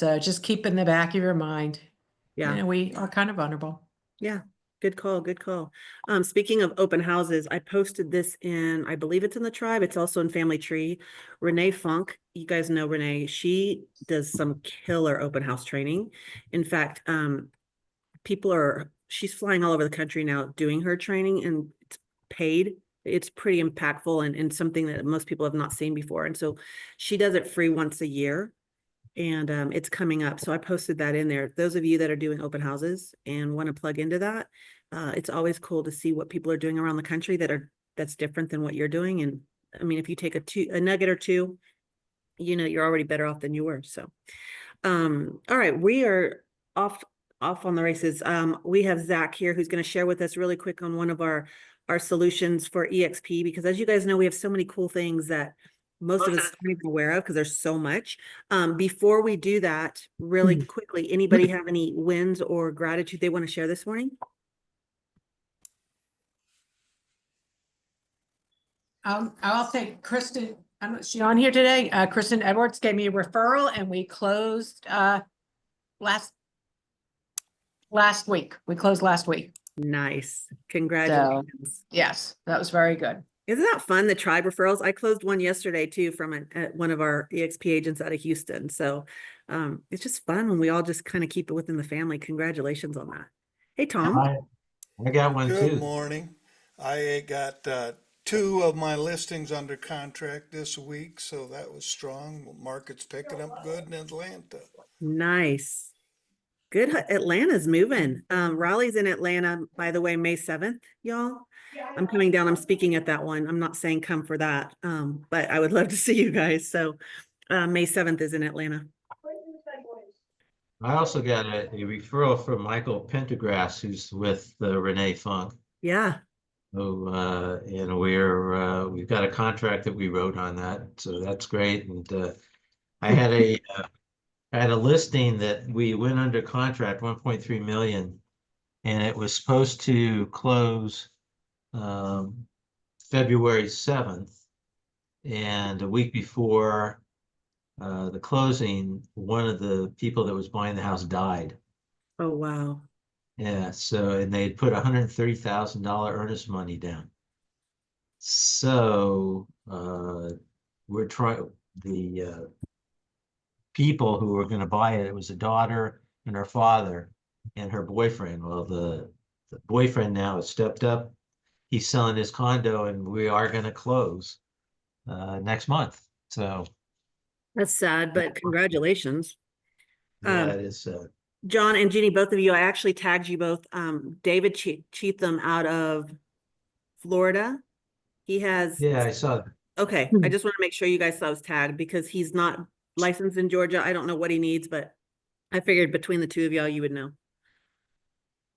So just keep in the back of your mind. Yeah. We are kind of vulnerable. Yeah. Good call. Good call. Speaking of open houses, I posted this in, I believe it's in the tribe. It's also in Family Tree. Renee Funk, you guys know Renee. She does some killer open house training. In fact, she's flying all over the country now doing her training, and it's paid. It's pretty impactful and something that most people have not seen before. And so she does it free once a year. And it's coming up. So I posted that in there. Those of you that are doing open houses and want to plug into that, it's always cool to see what people are doing around the country that's different than what you're doing. And I mean, if you take a nugget or two, you're already better off than you were. So all right, we are off on the races. We have Zach here who's going to share with us really quick on one of our solutions for EXP, because as you guys know, we have so many cool things that most of us aren't even aware of because there's so much. Before we do that, really quickly, anybody have any wins or gratitude they want to share this morning? I'll say Kristen, is she on here today? Kristen Edwards gave me a referral and we closed last week. We closed last week. Nice. Congratulations. Yes, that was very good. Isn't that fun, the tribe referrals? I closed one yesterday too from one of our EXP agents out of Houston. So it's just fun when we all just kind of keep it within the family. Congratulations on that. Hey, Tom. I got one too. Good morning. I got 2 of my listings under contract this week, so that was strong. Market's picking up good in Atlanta. Nice. Good. Atlanta's moving. Raleigh's in Atlanta, by the way, May 7th, y'all. I'm coming down. I'm speaking at that one. I'm not saying come for that, but I would love to see you guys. So May 7th is in Atlanta. I also got a referral from Michael Pendergrass, who's with Renee Funk. Yeah. So, and we've got a contract that we wrote on that, so that's great. And I had a listing that we went under contract, 1.3 million, and it was supposed to close February 7th. And a week before the closing, one of the people that was buying the house died. Oh, wow. Yeah, so, and they put $130,000 earnest money down. So we're trying, the people who were going to buy it, it was a daughter and her father and her boyfriend. Well, the boyfriend now has stepped up. He's selling his condo and we are going to close next month. So that's sad, but congratulations. Yeah, it is sad. John and Jeannie, both of you, I actually tagged you both. David Cheatham out of Florida. He has. Yeah, I saw that. Okay. I just want to make sure you guys saw his tag because he's not licensed in Georgia. I don't know what he needs, but I figured between the two of y'all, you would know.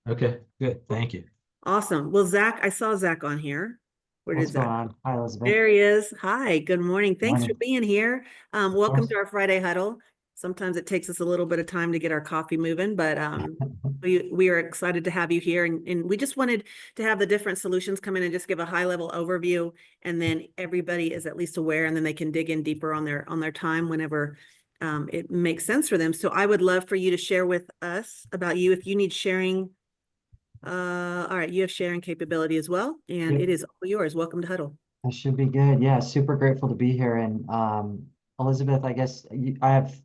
Okay, good. Thank you. Awesome. Well, Zach, I saw Zach on here. Where What's is Zach? going on? Hi, Elizabeth. There he is. Hi, good morning. Thanks Morning. for being here. Welcome to our Friday huddle. Sometimes it takes us a little bit of time to get our coffee moving, but we are excited to have you here. And we just wanted to have the different solutions come in and just give a high level overview. And then everybody is at least aware, and then they can dig in deeper on their time whenever it makes sense for them. So I would love for you to share with us about you. If you need sharing, all right, you have sharing capability as well. And it is all yours. Welcome to Huddle. That should be good. Yeah, super grateful to be here. And Elizabeth, I guess I have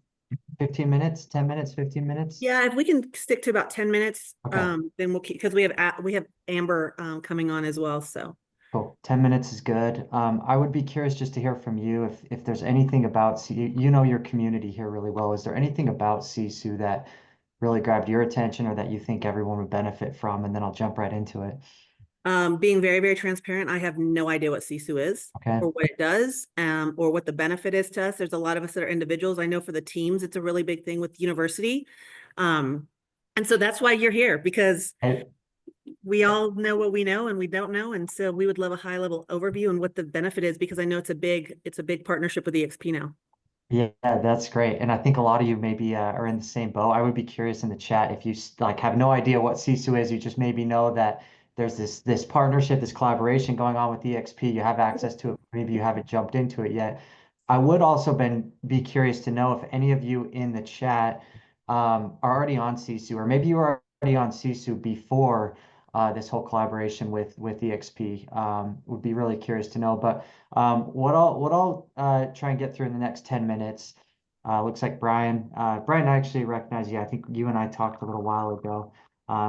15 minutes, 10 minutes, 15 minutes. Yeah, if we can stick to about 10 minutes, Okay. then we'll keep, because we have Amber coming on as well. So Cool. 10 minutes is good. I would be curious just to hear from you if there's anything about you know your community here really well. Is there anything about Sisu that really grabbed your attention or that you think everyone would benefit from? And then I'll jump right into it. being very, very transparent, I have no idea what Sisu is Okay. or what it does, or what the benefit is to us. There's a lot of us that are individuals. I know for the teams, it's a really big thing with university. And so that's why you're here, because we all know what we know and we don't know. And so we would love a high level overview and what the benefit is, because I know it's a big partnership with EXP now. Yeah, that's great. And I think a lot of you maybe are in the same boat. I would be curious in the chat if you have no idea what Sisu is, you just maybe know that there's this partnership, this collaboration going on with EXP. You have access to it. Maybe you haven't jumped into it yet. I would also be curious to know if any of you in the chat are already on Sisu, or maybe you were already on Sisu before this whole collaboration with EXP. Would be really curious to know. But what I'll try and get through in the next 10 minutes. Looks like Brian. Brian, I actually recognize you. I think you and I talked a little while ago.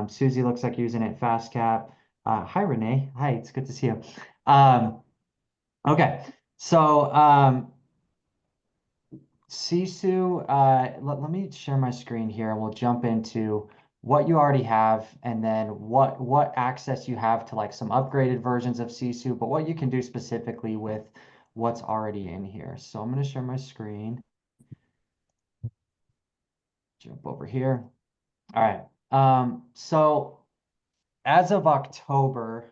Susie looks like you're using it FastCap. Hi, Renee. Hi, it's good to see you. Okay, so Sisu, let me share my screen here and we'll jump into what you already have and then what access you have to like some upgraded versions of Sisu, but what you can do specifically with what's already in here. So I'm going to share my screen. Jump over here. All right. So as of October,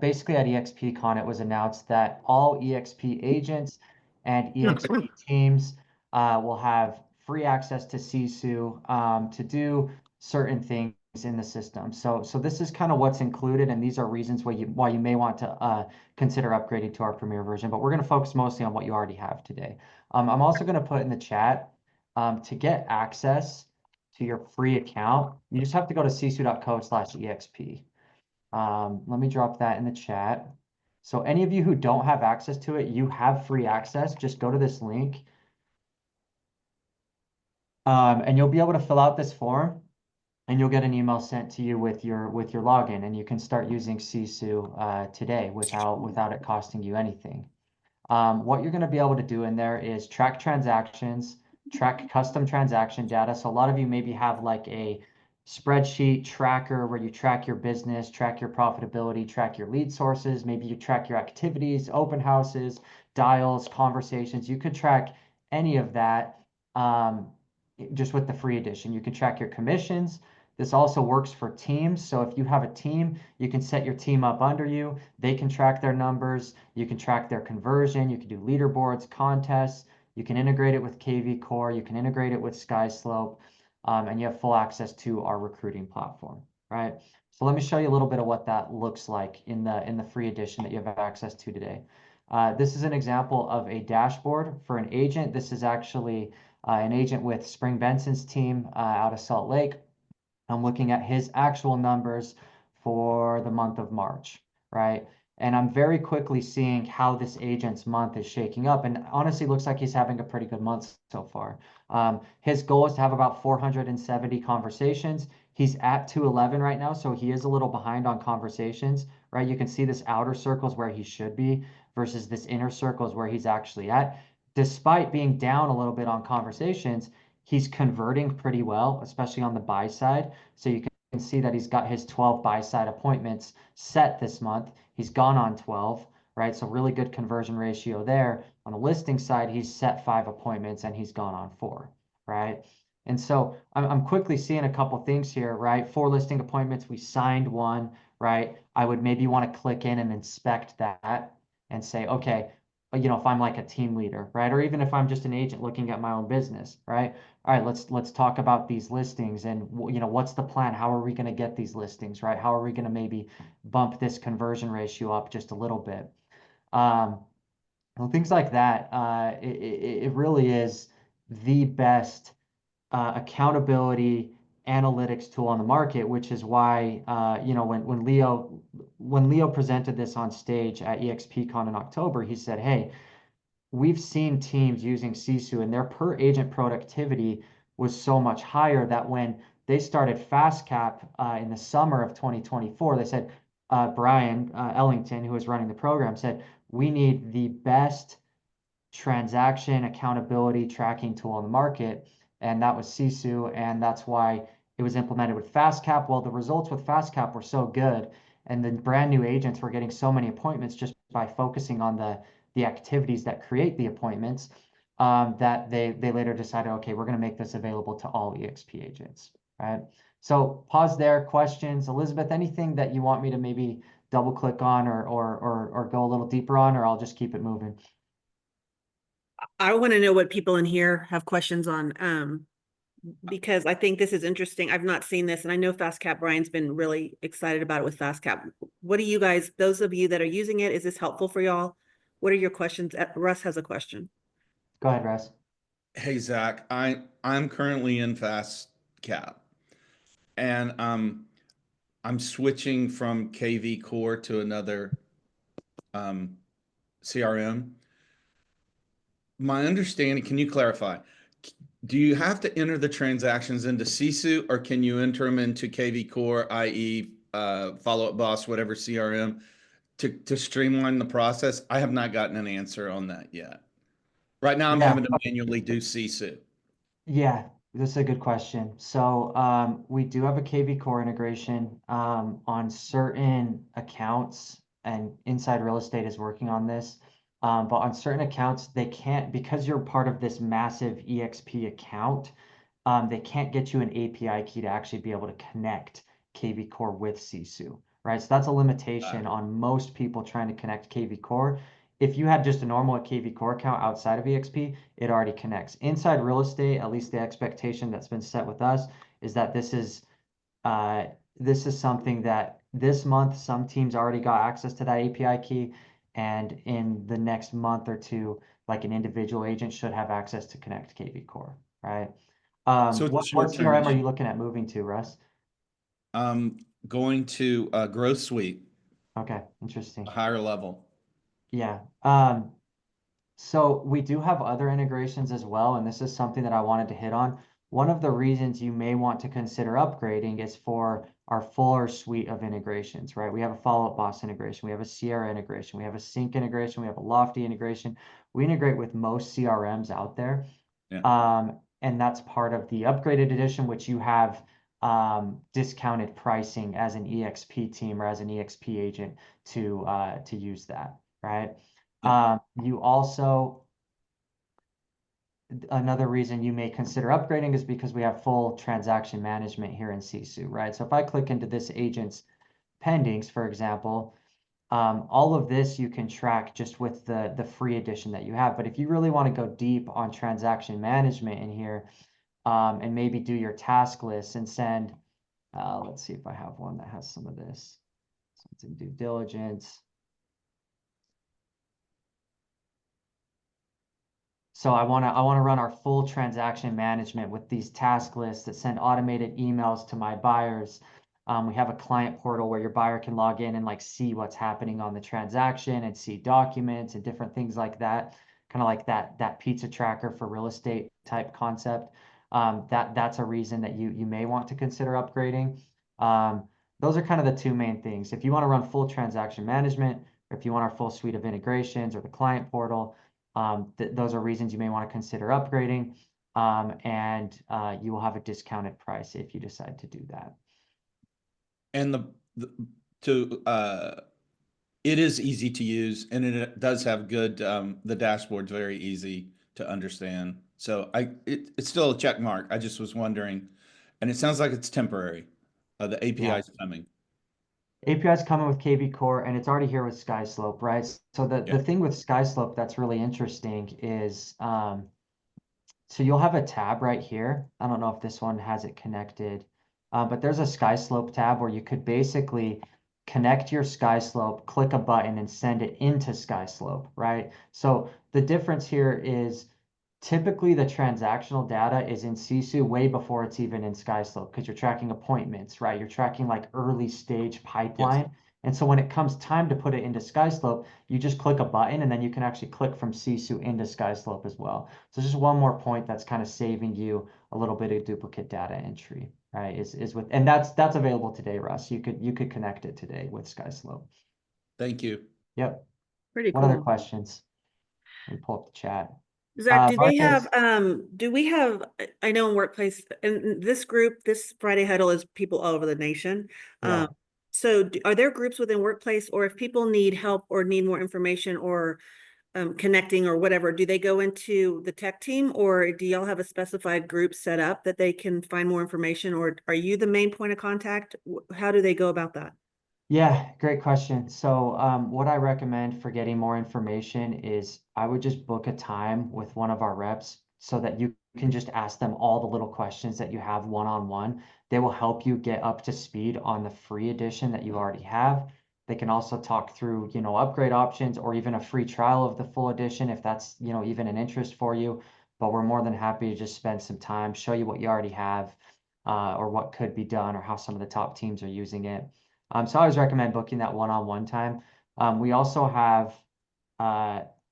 basically at EXPCon, it was announced that all EXP agents and EXP teams will have free access to Sisu to do certain things in the system. So this is kind of what's included, and these are reasons why you may want to consider upgrading to our Premier version. But we're going to focus mostly on what you already have today. I'm also going to put in the chat to get access to your free account. You just have to go to sisu.co/exp. Let me drop that in the chat. So any of you who don't have access to it, you have free access. Just go to this link. And you'll be able to fill out this form and you'll get an email sent to you with your login, and you can start using Sisu today without it costing you anything. What you're going to be able to do in there is track transactions, track custom transaction data. So a lot of you maybe have like a spreadsheet tracker where you track your business, track your profitability, track your lead sources. Maybe you track your activities, open houses, dials, conversations. You could track any of that just with the free edition. You can track your commissions. This also works for teams. So if you have a team, you can set your team up under you. They can track their numbers. You can track their conversion. You can do leaderboards, contests. You can integrate it with KV Core. You can integrate it with SkySlope. And you have full access to our recruiting platform, right? So let me show you a little bit of what that looks like in the free edition that you have access to today. This is an example of a dashboard for an agent. This is actually an agent with Spring Benson's team out of Salt Lake. I'm looking at his actual numbers for the month of March, right? And I'm very quickly seeing how this agent's month is shaking up. And honestly, looks like he's having a pretty good month so far. His goal is to have about 470 conversations. He's at 211 right now, so he is a little behind on conversations, right? You can see this outer circle is where he should be versus this inner circle is where he's actually at. Despite being down a little bit on conversations, he's converting pretty well, especially on the buy side. So you can see that he's got his 12 buy side appointments set this month. He's gone on 12, right? So really good conversion ratio there. On the listing side, he's set 5 appointments and he's gone on 4, right? And so I'm quickly seeing a couple things here, right? 4 listing appointments, we signed 1, right? I would maybe want to click in and inspect that and say, okay, you know, if I'm like a team leader, right? Or even if I'm just an agent looking at my own business, right? All right, let's talk about these listings and, you know, what's the plan? How are we going to get these listings, right? How are we going to maybe bump this conversion ratio up just a little bit? Things like that. It really is the best accountability analytics tool on the market, which is why, you know, when Leo presented this on stage at EXPCon in October, he said, hey, we've seen teams using Sisu and their per agent productivity was so much higher that when they started FastCap in the summer of 2024, they said, Brian Ellington, who was running the program, said, we need the best transaction accountability tracking tool on the market. And that was Sisu. And that's why it was implemented with FastCap. Well, the results with FastCap were so good. And the brand new agents were getting so many appointments just by focusing on the activities that create the appointments, that they later decided, okay, we're going to make this available to all EXP agents, right? So pause there, questions. Elizabeth, anything that you want me to maybe double click on or go a little deeper on, or I'll just keep it moving? I want to know what people in here have questions on, because I think this is interesting. I've not seen this, and I know FastCap, Brian's been really excited about it with FastCap. What do you guys, those of you that are using it, is this helpful for y'all? What are your questions? Russ has a question. Go ahead, Russ. Hey Zach, I'm currently in Fast Cap, and I'm switching from KV Core to another um, CRM. My understanding, can you clarify? Do you have to enter the transactions into Sisu, or can you enter them into KV Core, i.e., Follow Up Boss, whatever CRM, to streamline the process? I have not gotten an answer on that yet. Right now, I'm Yeah. having to manually do Sisu. Yeah, this is a good question. So we do have a KV Core integration on certain accounts, and Inside Real Estate is working on this. But on certain accounts, they can't, because you're part of this massive EXP account, they can't get you an API key to actually be able to connect KV Core with Sisu, right? So that's a limitation on most people trying to connect KV Core. If you had just a normal KV Core account outside of EXP, it already connects. Inside Real Estate, at least the expectation that's been set with us is that this is something that this month some teams already got access to that API key, and in the next month or two, like an individual agent should have access to connect KV Core, right? So it's a What short-term CRM are issue. you looking at moving to, Russ? Going to Growth Suite, Okay, interesting. a higher level. Yeah. So we do have other integrations as well, and this is something that I wanted to hit on. One of the reasons you may want to consider upgrading is for our fuller suite of integrations, right? We have a Follow Up Boss integration, we have a Sierra integration, we have a Sync integration, we have a Lofty integration. We integrate with most CRMs out there. Yeah. And that's part of the upgraded edition, which you have discounted pricing as an EXP team or as an EXP agent to use that, right? You also, another reason you may consider upgrading is because we have full transaction management here in Sisu, right? So if I click into this agent's pendings, for example, all of this you can track just with the free edition that you have. But if you really want to go deep on transaction management in here, and maybe do your task list and send, let's see if I have one that has some of this. Something due diligence. So I want to run our full transaction management with these task lists that send automated emails to my buyers. We have a client portal where your buyer can log in and like see what's happening on the transaction and see documents and different things like that. Kind of like that pizza tracker for real estate type concept. That's a reason that you may want to consider upgrading. Those are kind of the two main things. If you want to run full transaction management, or if you want our full suite of integrations or the client portal, those are reasons you may want to consider upgrading, and you will have a discounted price if you decide to do that. And it is easy to use, and it does have good, the dashboard's very easy to understand. So it's still a check mark. I just was wondering, and it sounds like it's temporary. The API is coming. API is coming with KV Core, and it's already here with SkySlope, right? So the thing with SkySlope that's really interesting is, so you'll have a tab right here. I don't know if this one has it connected, but there's a SkySlope tab where you could basically connect your SkySlope, click a button, and send it into SkySlope, right? So the difference here is typically the transactional data is in Sisu way before it's even in SkySlope, because you're tracking appointments, right? You're tracking like early stage pipeline. And so when it comes time to put it into SkySlope, you just click a button and then you can actually click from Sisu into SkySlope as well. So just one more point that's kind of saving you a little bit of duplicate data entry, right? Is with, and that's available today, Russ. You could connect it today with SkySlope. Thank you. Yep. Pretty What other cool. questions? Let me pull up the chat. Zach, do they Marcus- have, do we have, I know in workplace, and this group, this Friday huddle is people all over the nation. Yeah. So are there groups within workplace, or if people need help or need more information or connecting or whatever, do they go into the tech team, or do y'all have a specified group set up that they can find more information, or are you the main point of contact? How do they go about that? Yeah, great question. So what I recommend for getting more information is I would just book a time with one of our reps so that you can just ask them all the little questions that you have one-on-one. They will help you get up to speed on the free edition that you already have. They can also talk through, upgrade options or even a free trial of the full edition if that's, even an interest for you. But we're more than happy to just spend some time, show you what you already have, or what could be done or how some of the top teams are using it. So I always recommend booking that one-on-one time. We also have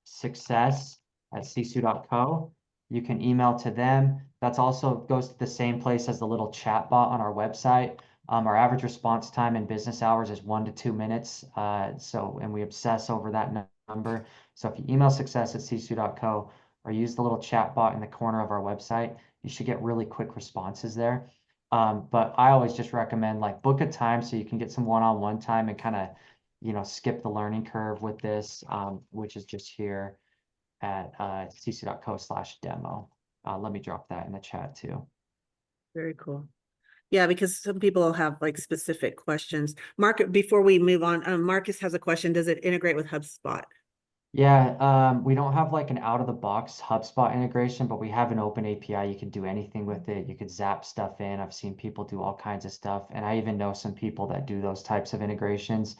success@sisu.co. You can email to them. That's also goes to the same place as the little chat bot on our website. Our average response time in business hours is 1 to 2 minutes. And we obsess over that number. So if you email success@sisu.co or use the little chat bot in the corner of our website, you should get really quick responses there. But I always just recommend like book a time so you can get some one-on-one time and kind of, skip the learning curve with this, which is just here at sisu.co/demo. Let me drop that in the chat too. Very cool. Yeah, because some people will have like specific questions. Mark, before we move on, Marcus has a question. Does it integrate with HubSpot? Yeah, we don't have like an out-of-the-box HubSpot integration, but we have an open API. You can do anything with it. You could zap stuff in. I've seen people do all kinds of stuff, and I even know some people that do those types of integrations.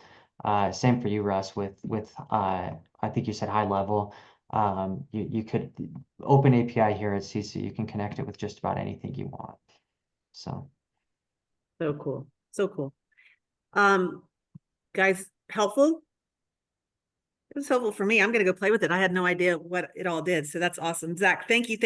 Same for you, Russ, with I think you said high level. You could open API here at CC. You can connect it with just about anything you want. So cool. So cool. Guys, helpful? It was helpful for me. I'm going to go play with it. I had no idea what it all did. So that's awesome. Zach, thank you.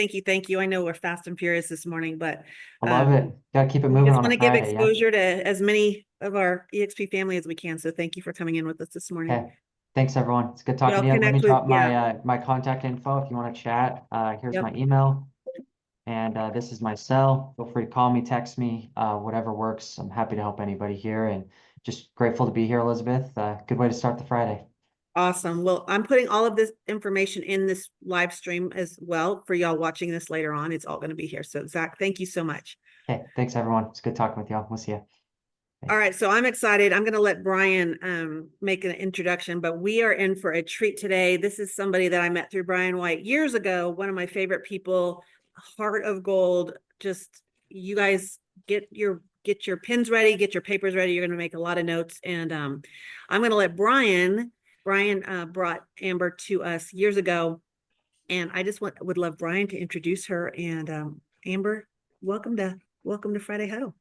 I know we're fast and furious this morning, but I love it. Gotta keep it moving just on want a to give Friday, yeah? exposure to as many of our EXP family as we can. So thank you for coming in with us this morning. Okay. Thanks, everyone. It's good talking Y'all to you. Let me connect with- drop my yeah. my contact info if you want to chat. Here's Yep. my email. And this is my cell. Feel free to call me, text me, whatever works. I'm happy to help anybody here and just grateful to be here, Elizabeth. Good way to start the Friday. Awesome. Well, I'm putting all of this information in this live stream as well for y'all watching this later on. It's all going to be here. So Zach, thank you so much. Okay. Thanks, everyone. It's good talking with y'all. We'll see you. All right, so I'm excited. I'm going to let Brian make an introduction, but we are in for a treat today. This is somebody that I met through Brian White years ago, one of my favorite people, heart of gold. Just you guys get your pens ready, get your papers ready. You're going to make a lot of notes, and I'm going to let Brian brought Amber to us years ago, and I just would love Brian to introduce her. And Amber, welcome to Friday Huddle.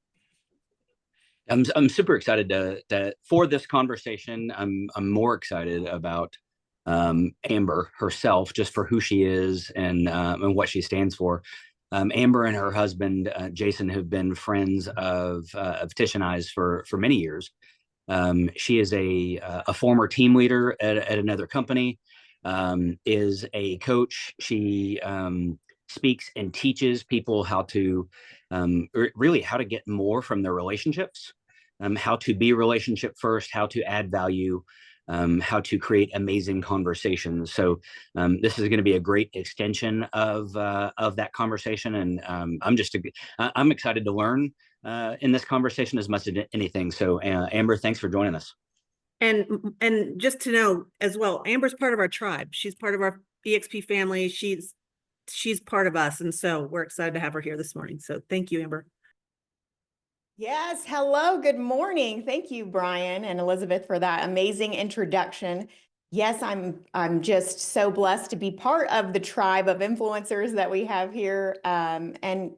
I'm super excited for this conversation. I'm more excited about Amber herself, just for who she is and what she stands for. Amber and her husband Jason have been friends of Tish and I's for many years. She is a former team leader at another company, is a coach. She speaks and teaches people how to really how to get more from their relationships, how to be relationship first, how to add value, how to create amazing conversations. So this is going to be a great extension of that conversation, and I'm excited to learn in this conversation as much as anything. So Amber, thanks for joining us. And just to know as well, Amber's part of our tribe. She's part of our EXP family. She's part of us, and so we're excited to have her here this morning. So thank you, Amber. Yes, hello, good morning. Thank you, Brian and Elizabeth, for that amazing introduction. Yes, I'm just so blessed to be part of the tribe of influencers that we have here. And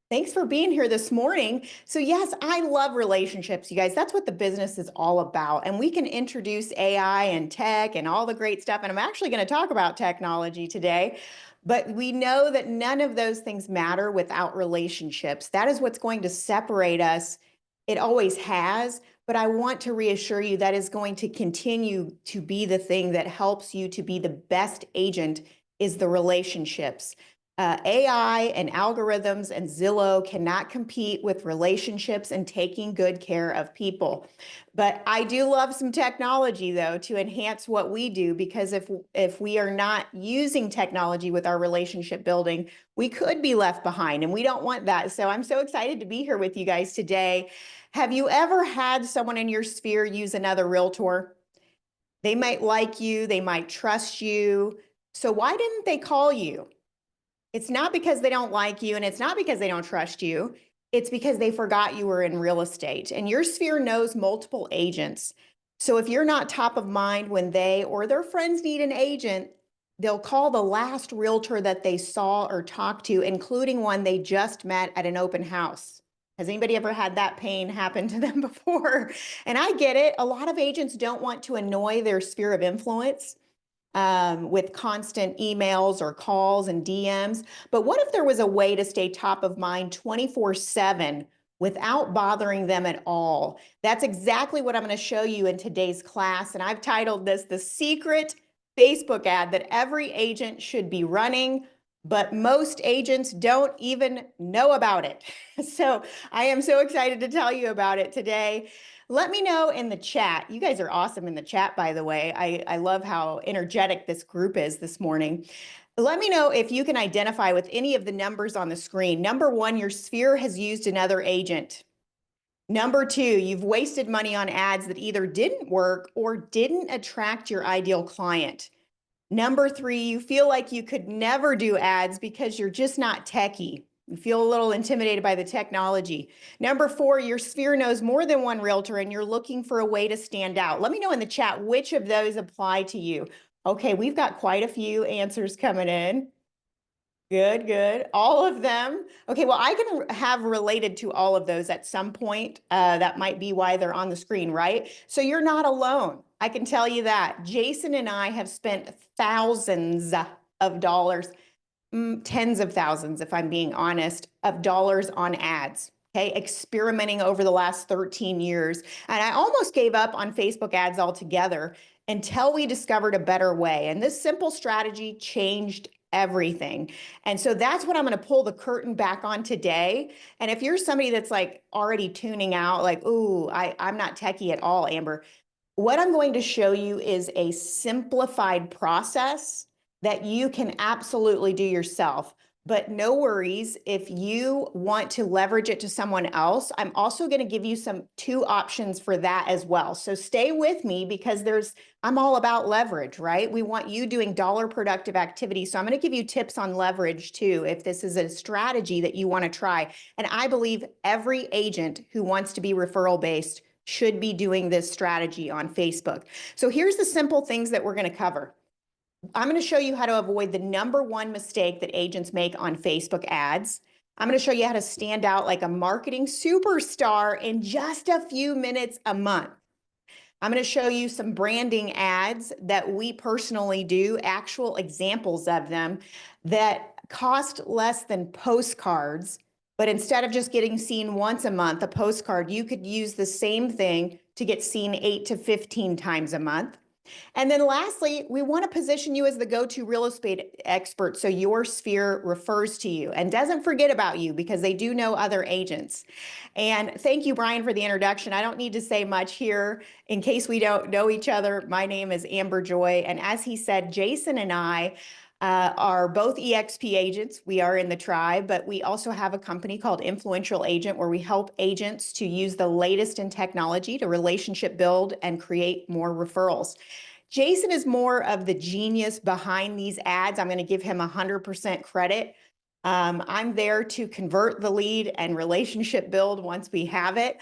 thanks for being here this morning. So yes, I love relationships, you guys. That's what the business is all about. And we can introduce AI and tech and all the great stuff. And I'm actually going to talk about technology today. But we know that none of those things matter without relationships. That is what's going to separate us. It always has, but I want to reassure you that is going to continue to be the thing that helps you to be the best agent is the relationships. AI and algorithms and Zillow cannot compete with relationships and taking good care of people. But I do love some technology, though, to enhance what we do, because if we are not using technology with our relationship building, we could be left behind, and we don't want that. So I'm so excited to be here with you guys today. Have you ever had someone in your sphere use another realtor? They might like you, they might trust you. So why didn't they call you? It's not because they don't like you, and it's not because they don't trust you. It's because they forgot you were in real estate, and your sphere knows multiple agents. So if you're not top of mind when they or their friends need an agent, they'll call the last realtor that they saw or talked to, including one they just met at an open house. Has anybody ever had that pain happen to them before? And I get it. A lot of agents don't want to annoy their sphere of influence with constant emails or calls and DMs. But what if there was a way to stay top of mind 24/7 without bothering them at all? That's exactly what I'm going to show you in today's class. And I've titled this The Secret Facebook Ad That Every Agent Should Be Running, but most agents don't even know about it. So I am so excited to tell you about it today. Let me know in the chat. You guys are awesome in the chat, by the way. I love how energetic this group is this morning. Let me know if you can identify with any of the numbers on the screen. Number one, your sphere has used another agent. Number two, you've wasted money on ads that either didn't work or didn't attract your ideal client. Number three, you feel like you could never do ads because you're just not techie. You feel a little intimidated by the technology. Number four, your sphere knows more than one realtor and you're looking for a way to stand out. Let me know in the chat which of those apply to you. Okay, we've got quite a few answers coming in. Good, good. All of them. Okay, well, I can have related to all of those at some point. That might be why they're on the screen, right? So you're not alone. I can tell you that. Jason and I have spent thousands of dollars, tens of thousands, if I'm being honest, of dollars on ads. Okay, experimenting over the last 13 years. And I almost gave up on Facebook ads altogether until we discovered a better way. And this simple strategy changed everything. And so that's what I'm going to pull the curtain back on today. And if you're somebody that's like already tuning out, like, ooh, I'm not techie at all, Amber, what I'm going to show you is a simplified process that you can absolutely do yourself. But no worries, if you want to leverage it to someone else, I'm also going to give you two options for that as well. So stay with me because I'm all about leverage, right? We want you doing dollar productive activity. So I'm going to give you tips on leverage too, if this is a strategy that you want to try. And I believe every agent who wants to be referral based should be doing this strategy on Facebook. So here's the simple things that we're going to cover. I'm going to show you how to avoid the number one mistake that agents make on Facebook ads. I'm going to show you how to stand out like a marketing superstar in just a few minutes a month. I'm going to show you some branding ads that we personally do, actual examples of them that cost less than postcards. But instead of just getting seen once a month, a postcard, you could use the same thing to get seen 8 to 15 times a month. And then lastly, we want to position you as the go-to real estate expert so your sphere refers to you and doesn't forget about you because they do know other agents. And thank you, Brian, for the introduction. I don't need to say much here. In case we don't know each other, my name is Amber Joy. And as he said, Jason and I are both EXP agents. We are in the tribe, but we also have a company called Influential Agent where we help agents to use the latest in technology to relationship build and create more referrals. Jason is more of the genius behind these ads. I'm going to give him 100% credit. I'm there to convert the lead and relationship build once we have it.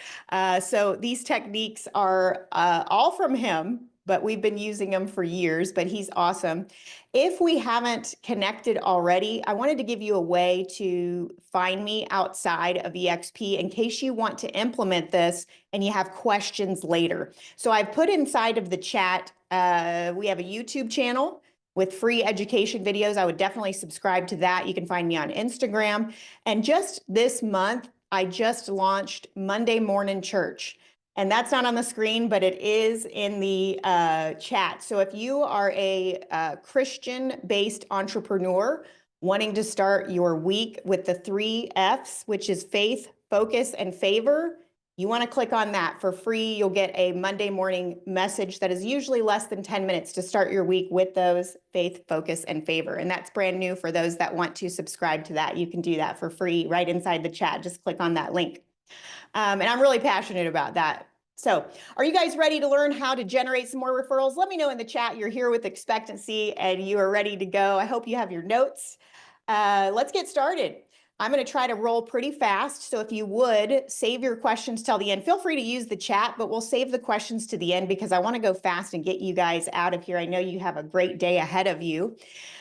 So these techniques are all from him, but we've been using them for years, but he's awesome. If we haven't connected already, I wanted to give you a way to find me outside of EXP in case you want to implement this and you have questions later. So I've put inside of the chat, we have a YouTube channel with free education videos. I would definitely subscribe to that. You can find me on Instagram. And just this month, I just launched Monday Morning Church. And that's not on the screen, but it is in the chat. So if you are a Christian-based entrepreneur wanting to start your week with the 3 Fs, which is faith, focus, and favor, you want to click on that for free. You'll get a Monday morning message that is usually less than 10 minutes to start your week with those faith, focus, and favor. And that's brand new for those that want to subscribe to that. You can do that for free right inside the chat. Just click on that link. And I'm really passionate about that. So are you guys ready to learn how to generate some more referrals? Let me know in the chat you're here with expectancy and you are ready to go. I hope you have your notes. Let's get started. I'm going to try to roll pretty fast. So if you would save your questions till the end, feel free to use the chat, but we'll save the questions to the end because I want to go fast and get you guys out of here. I know you have a great day ahead of you.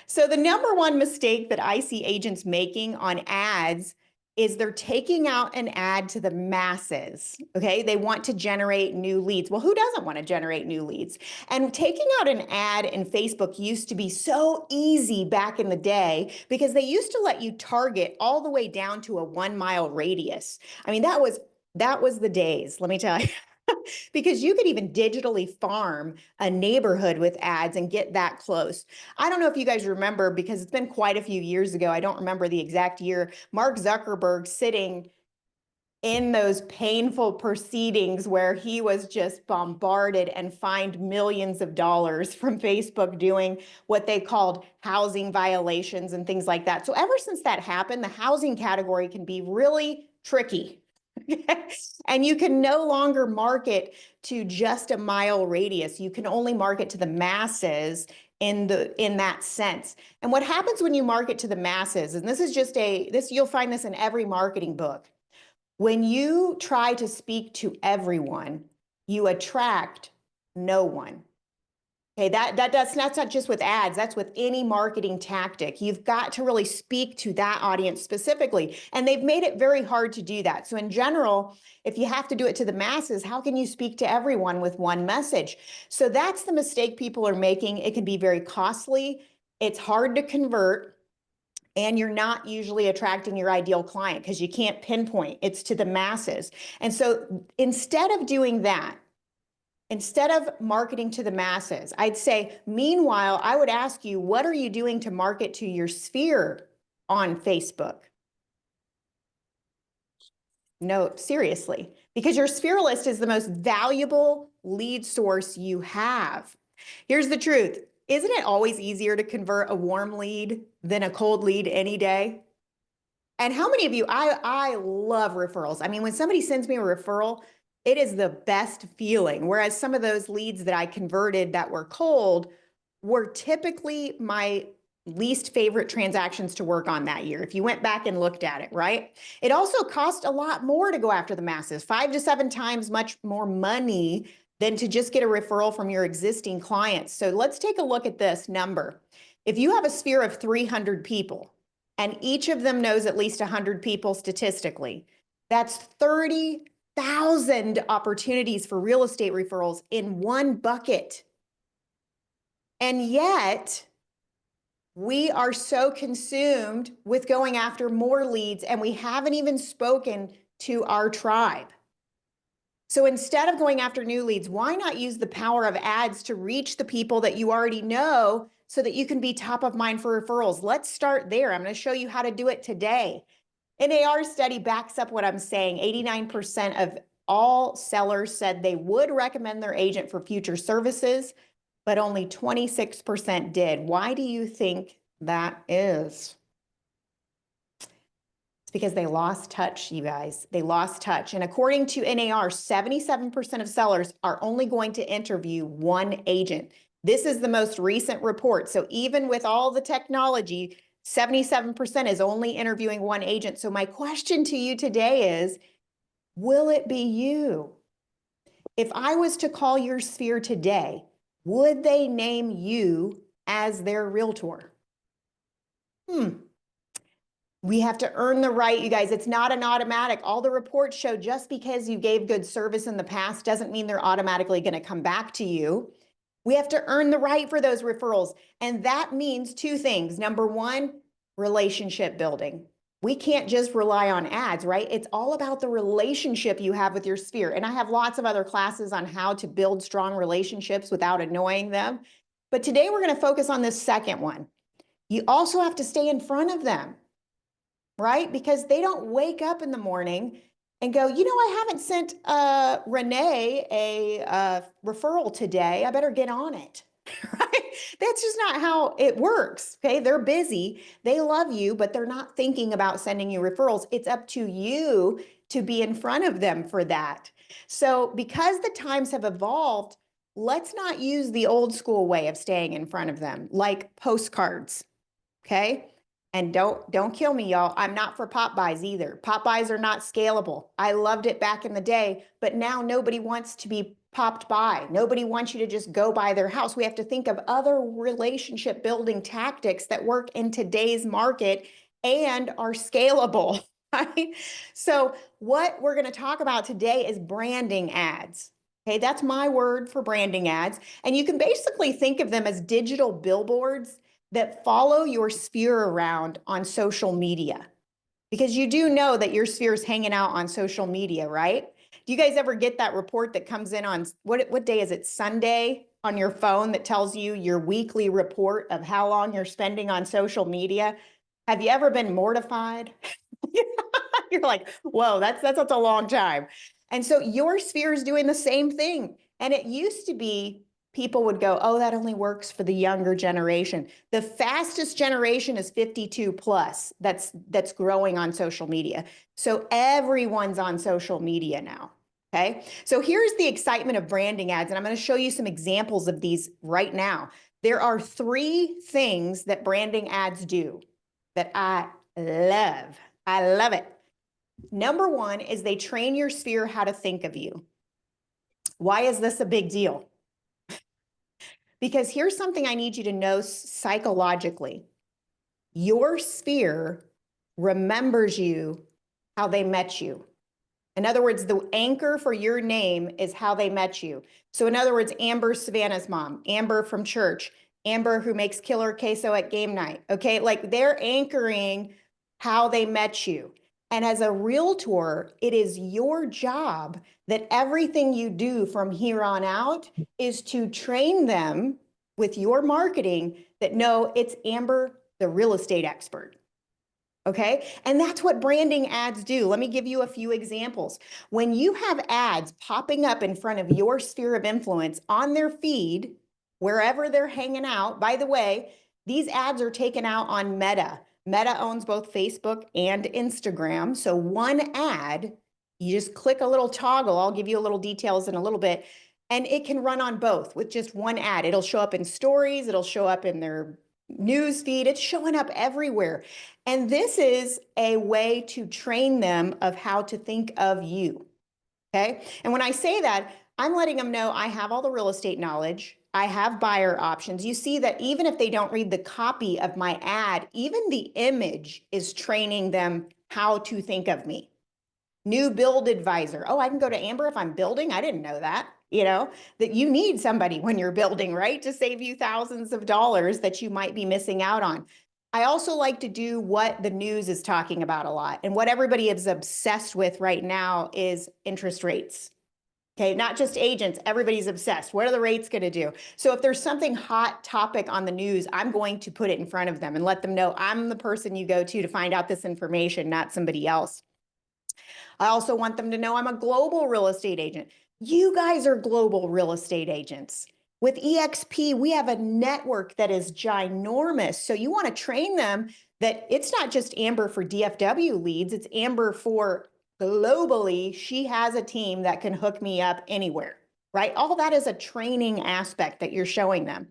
So the number one mistake that I see agents making on ads is they're taking out an ad to the masses, okay? They want to generate new leads. Well, who doesn't want to generate new leads? And taking out an ad in Facebook used to be so easy back in the day because they used to let you target all the way down to a 1 mile radius. I mean, that was the days, let me tell you. Because you could even digitally farm a neighborhood with ads and get that close. I don't know if you guys remember, because it's been quite a few years ago. I don't remember the exact year. Mark Zuckerberg sitting in those painful proceedings where he was just bombarded and fined millions of dollars from Facebook doing what they called housing violations and things like that. So ever since that happened, the housing category can be really tricky. And you can no longer market to just a mile radius. You can only market to the masses in that sense. And what happens when you market to the masses, and this is just you'll find this in every marketing book. When you try to speak to everyone, you attract no one. Okay, that's not just with ads, that's with any marketing tactic. You've got to really speak to that audience specifically, and they've made it very hard to do that. So in general, if you have to do it to the masses, how can you speak to everyone with one message? So that's the mistake people are making. It can be very costly, it's hard to convert, and you're not usually attracting your ideal client because you can't pinpoint, it's to the masses. And so instead of doing that, instead of marketing to the masses, I'd say, meanwhile, I would ask you, what are you doing to market to your sphere on Facebook? No, seriously, because your sphere list is the most valuable lead source you have. Here's the truth. Isn't it always easier to convert a warm lead than a cold lead any day? And how many of you, I love referrals. I mean, when somebody sends me a referral, it is the best feeling. Whereas some of those leads that I converted that were cold were typically my least favorite transactions to work on that year, if you went back and looked at it, right? It also cost a lot more to go after the masses, 5 to 7 times much more money than to just get a referral from your existing clients. So let's take a look at this number. If you have a sphere of 300 people and each of them knows at least 100 people statistically, that's 30,000 opportunities for real estate referrals in one bucket. And yet, we are so consumed with going after more leads, and we haven't even spoken to our tribe. So instead of going after new leads, why not use the power of ads to reach the people that you already know so that you can be top of mind for referrals? Let's start there. I'm going to show you how to do it today. NAR study backs up what I'm saying. 89% of all sellers said they would recommend their agent for future services, but only 26% did. Why do you think that is? It's because they lost touch, you guys. They lost touch. And according to NAR, 77% of sellers are only going to interview one agent. This is the most recent report. So even with all the technology, 77% is only interviewing one agent. So my question to you today is, will it be you? If I was to call your sphere today, would they name you as their realtor? We have to earn the right, you guys. It's not an automatic. All the reports show just because you gave good service in the past doesn't mean they're automatically going to come back to you. We have to earn the right for those referrals. And that means 2 things. Number 1, relationship building. We can't just rely on ads, right? It's all about the relationship you have with your sphere. And I have lots of other classes on how to build strong relationships without annoying them. But today we're going to focus on this second one. You also have to stay in front of them, right? Because they don't wake up in the morning and go, you know, I haven't sent Renee a referral today. I better get on it. Right? That's just not how it works. Okay. They're busy. They love you, but they're not thinking about sending you referrals. It's up to you to be in front of them for that. So because the times have evolved, let's not use the old school way of staying in front of them, like postcards. Okay. And don't kill me, y'all. I'm not for pop buys either. Pop buys are not scalable. I loved it back in the day, but now nobody wants to be popped by. Nobody wants you to just go by their house. We have to think of other relationship building tactics that work in today's market and are scalable, right? So what we're going to talk about today is branding ads. Okay, that's my word for branding ads. And you can basically think of them as digital billboards that follow your sphere around on social media. Because you do know that your sphere is hanging out on social media, right? Do you guys ever get that report that comes in on, what day is it, Sunday, on your phone that tells you your weekly report of how long you're spending on social media? Have you ever been mortified? You're like, whoa, that's a long time. And so your sphere is doing the same thing. And it used to be people would go, oh, that only works for the younger generation. The fastest generation is 52 plus that's growing on social media. So everyone's on social media now. Okay. So here's the excitement of branding ads. And I'm going to show you some examples of these right now. There are 3 things that branding ads do that I love. I love it. Number 1 is they train your sphere how to think of you. Why is this a big deal? Because here's something I need you to know psychologically. Your sphere remembers you how they met you. In other words, the anchor for your name is how they met you. So in other words, Amber, Savannah's mom, Amber from church, Amber who makes killer queso at game night. Okay, like they're anchoring how they met you. And as a realtor, it is your job that everything you do from here on out is to train them with your marketing that no, it's Amber, the real estate expert. Okay. And that's what branding ads do. Let me give you a few examples. When you have ads popping up in front of your sphere of influence on their feed, wherever they're hanging out, by the way, these ads are taken out on Meta. Meta owns both Facebook and Instagram. So one ad, you just click a little toggle. I'll give you a little details in a little bit. And it can run on both with just one ad. It'll show up in stories. It'll show up in their news feed. It's showing up everywhere. And this is a way to train them of how to think of you. Okay. And when I say that, I'm letting them know I have all the real estate knowledge. I have buyer options. You see that even if they don't read the copy of my ad, even the image is training them how to think of me. New build advisor. Oh, I can go to Amber if I'm building. I didn't know that. You know, that you need somebody when you're building, right? To save you thousands of dollars that you might be missing out on. I also like to do what the news is talking about a lot. And what everybody is obsessed with right now is interest rates. Okay, not just agents, everybody's obsessed. What are the rates going to do? So if there's something hot topic on the news, I'm going to put it in front of them and let them know I'm the person you go to find out this information, not somebody else. I also want them to know I'm a global real estate agent. You guys are global real estate agents. With EXP, we have a network that is ginormous. So you want to train them that it's not just Amber for DFW leads, it's Amber for globally. She has a team that can hook me up anywhere, right? All that is a training aspect that you're showing them.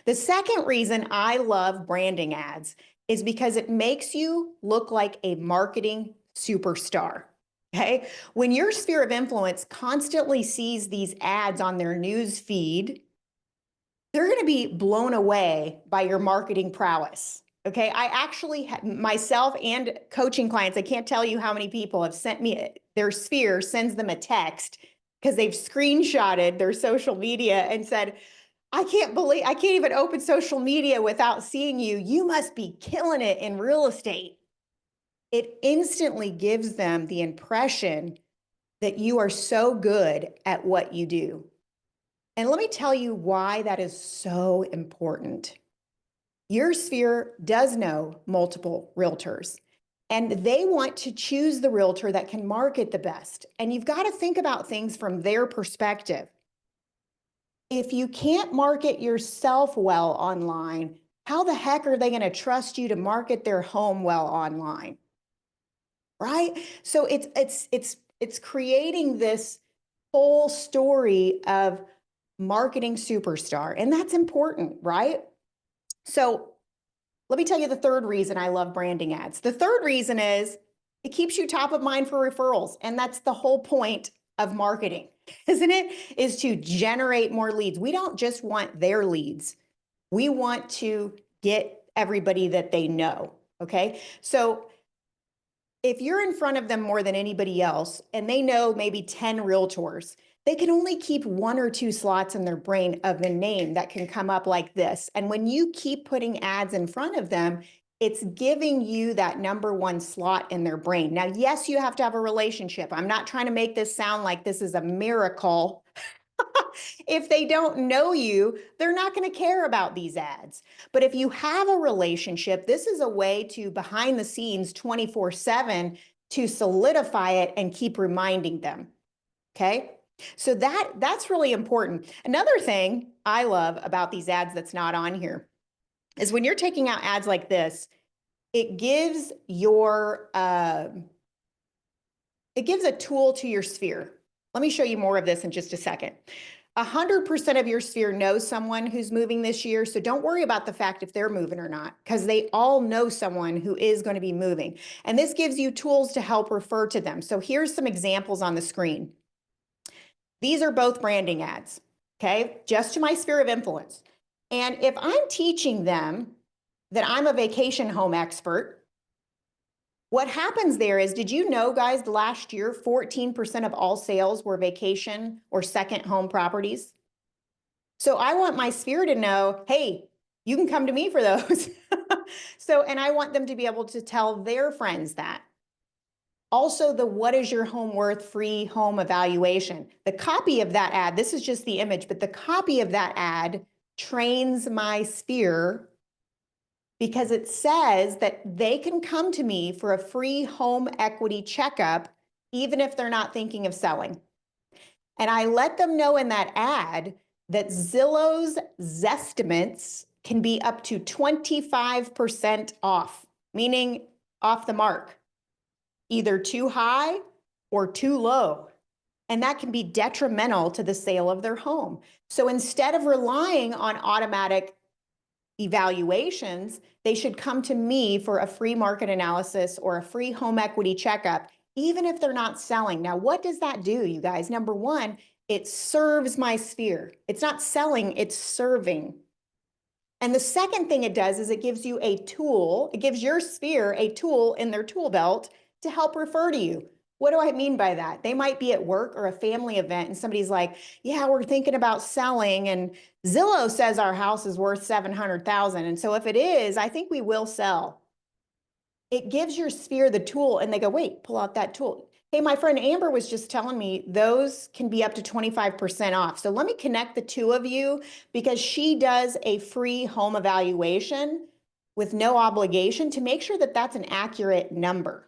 The second reason I love branding ads is because it makes you look like a marketing superstar. Okay. When your sphere of influence constantly sees these ads on their news feed, they're going to be blown away by your marketing prowess. Okay. I actually, myself and coaching clients, I can't tell you how many people have sent me, their sphere sends them a text because they've screenshotted their social media and said, I can't even open social media without seeing you. You must be killing it in real estate. It instantly gives them the impression that you are so good at what you do. And let me tell you why that is so important. Your sphere does know multiple realtors, and they want to choose the realtor that can market the best. And you've got to think about things from their perspective. If you can't market yourself well online, how the heck are they going to trust you to market their home well online? Right? So it's creating this whole story of marketing superstar, and that's important, right? So Let me tell you the third reason I love branding ads. The third reason is it keeps you top of mind for referrals. And that's the whole point of marketing, isn't it? Is to generate more leads. We don't just want their leads. We want to get everybody that they know. Okay. So if you're in front of them more than anybody else and they know maybe 10 realtors, they can only keep 1 or 2 slots in their brain of the name that can come up like this. And when you keep putting ads in front of them, it's giving you that number 1 slot in their brain. Now, yes, you have to have a relationship. I'm not trying to make this sound like this is a miracle. If they don't know you, they're not going to care about these ads. But if you have a relationship, this is a way to behind the scenes 24/7 to solidify it and keep reminding them. Okay. So that's really important. Another thing I love about these ads that's not on here is when you're taking out ads like this, it gives it gives a tool to your sphere. Let me show you more of this in just a second. 100% of your sphere knows someone who's moving this year. So don't worry about the fact if they're moving or not, because they all know someone who is going to be moving. And this gives you tools to help refer to them. So here's some examples on the screen. These are both branding ads, okay? Just to my sphere of influence. And if I'm teaching them that I'm a vacation home expert, what happens there is, did you know, guys, last year, 14% of all sales were vacation or second home properties? So I want my sphere to know, hey, you can come to me for those. And I want them to be able to tell their friends that. Also, the what is your home worth free home evaluation. The copy of that ad, this is just the image, but the copy of that ad trains my sphere because it says that they can come to me for a free home equity checkup, even if they're not thinking of selling. And I let them know in that ad that Zillow's Zestimates can be up to 25% off, meaning off the mark, either too high or too low. And that can be detrimental to the sale of their home. So instead of relying on automatic evaluations, they should come to me for a free market analysis or a free home equity checkup, even if they're not selling. Now, what does that do, you guys? Number one, it serves my sphere. It's not selling, it's serving. And the second thing it does is it gives you a tool. It gives your sphere a tool in their tool belt to help refer to you. What do I mean by that? They might be at work or a family event and somebody's like, yeah, we're thinking about selling and Zillow says our house is worth $700,000. And so if it is, I think we will sell. It gives your sphere the tool and they go, wait, pull out that tool. Hey, my friend Amber was just telling me those can be up to 25% off. So let me connect the two of you because she does a free home evaluation with no obligation to make sure that that's an accurate number.